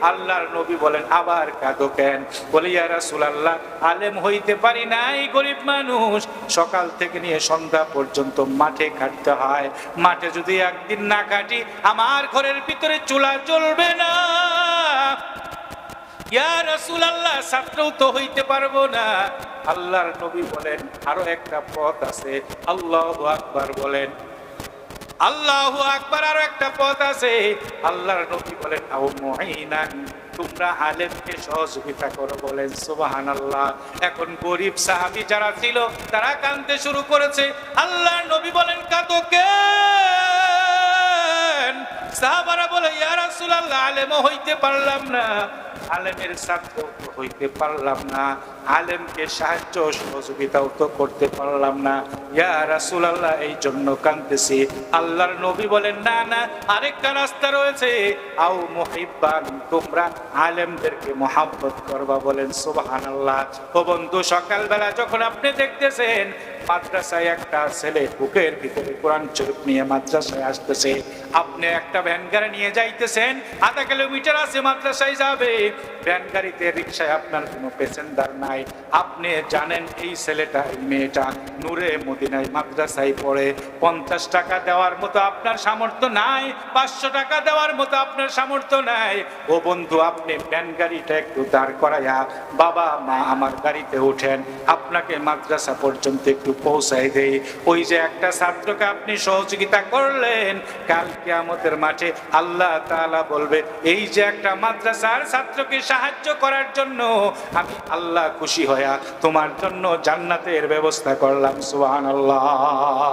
আল্লাহর নবী বলেন, আবার কাঁদো কেন? বলি, ইয়া রাসূলুল্লাহ, আলেম হইতে পারি নাই, গরিব মানুষ, সকাল থেকে নিয়ে সন্ধ্যা পর্যন্ত মাঠে খাটতে হয়। মাঠে যদি একদিন না কাটি আমার ঘরের ভিতরে চুলা জ্বলবে না। ইয়া রাসূলুল্লাহ, ছাত্রও তো হইতে পারবো না। আল্লাহর নবী বলেন, আরো একটা পথ আছে। আল্লাহু আকবার বলেন, আল্লাহু আকবার। আরো একটা পথ আছে। আল্লাহর নবী বলেন, আও মুঈনান, তোমরা আলেমকে সহযোগিতা করো। বলেন সুবহানাল্লাহ। এখন গরিব সাহাবী যারা ছিল তারা কাঁদতে শুরু করেছে। আল্লাহর নবী বলেন, কাঁদো কেন? সাহাবারা বলে ইয়া রাসূলুল্লাহ আলেমও হইতে পারলাম না, আলেমের ছাত্র তো হইতে পারলাম না, আলেমকে সাহায্য সহযোগিতাও তো করতে পারলাম না, ইয়া রাসূলুল্লাহ এই জন্য কাঁদতেছি। আল্লাহর নবী বলেন না না, আরেকটা রাস্তা রয়েছে, আও মুহিব্বান, তোমরা আলেমদেরকে মহব্বত করবা। বলেন সুবহানাল্লাহ। ও বন্ধু, সকালবেলা যখন আপনি দেখতেছেন মাদ্রাসায় একটা ছেলে বুকের ভিতরে কোরআন শরীফ নিয়ে মাদ্রাসায় আসতেছে, আপনি একটা ভ্যান গাড়ি নিয়ে যাইতেছেন, আধা কিলোমিটার আছে মাদ্রাসায় যাবে, ভ্যান গাড়িতে রিক্সায় আপনার কোনো প্যাসেঞ্জার নাই, আপনি জানেন এই ছেলেটা এই মেয়েটা নূরে মদিনায় মাদ্রাসায় পড়ে, 50 টাকা দেওয়ার মতো আপনার সামর্থ্য নাই, 500 টাকা দেওয়ার মতো আপনার সামর্থ্য নাই। ও বন্ধু, আপনি ভ্যান গাড়িটা একটু দাঁড় করাইয়া বাবা মা আমার গাড়িতে উঠেন, আপনাকে মাদ্রাসা পর্যন্ত একটু পৌঁছাই দেই। ওই যে একটা ছাত্রকে আপনি সহযোগিতা করলেন, কাল কিয়ামতের মাঠে আল্লাহ তাআলা বলবে এই যে একটা মাদ্রাসার ছাত্রকে সাহায্য করার জন্য আমি আল্লাহ খুশি হইয়া তোমার জন্য জান্নাতের ব্যবস্থা করলাম। সুবহানাল্লাহ।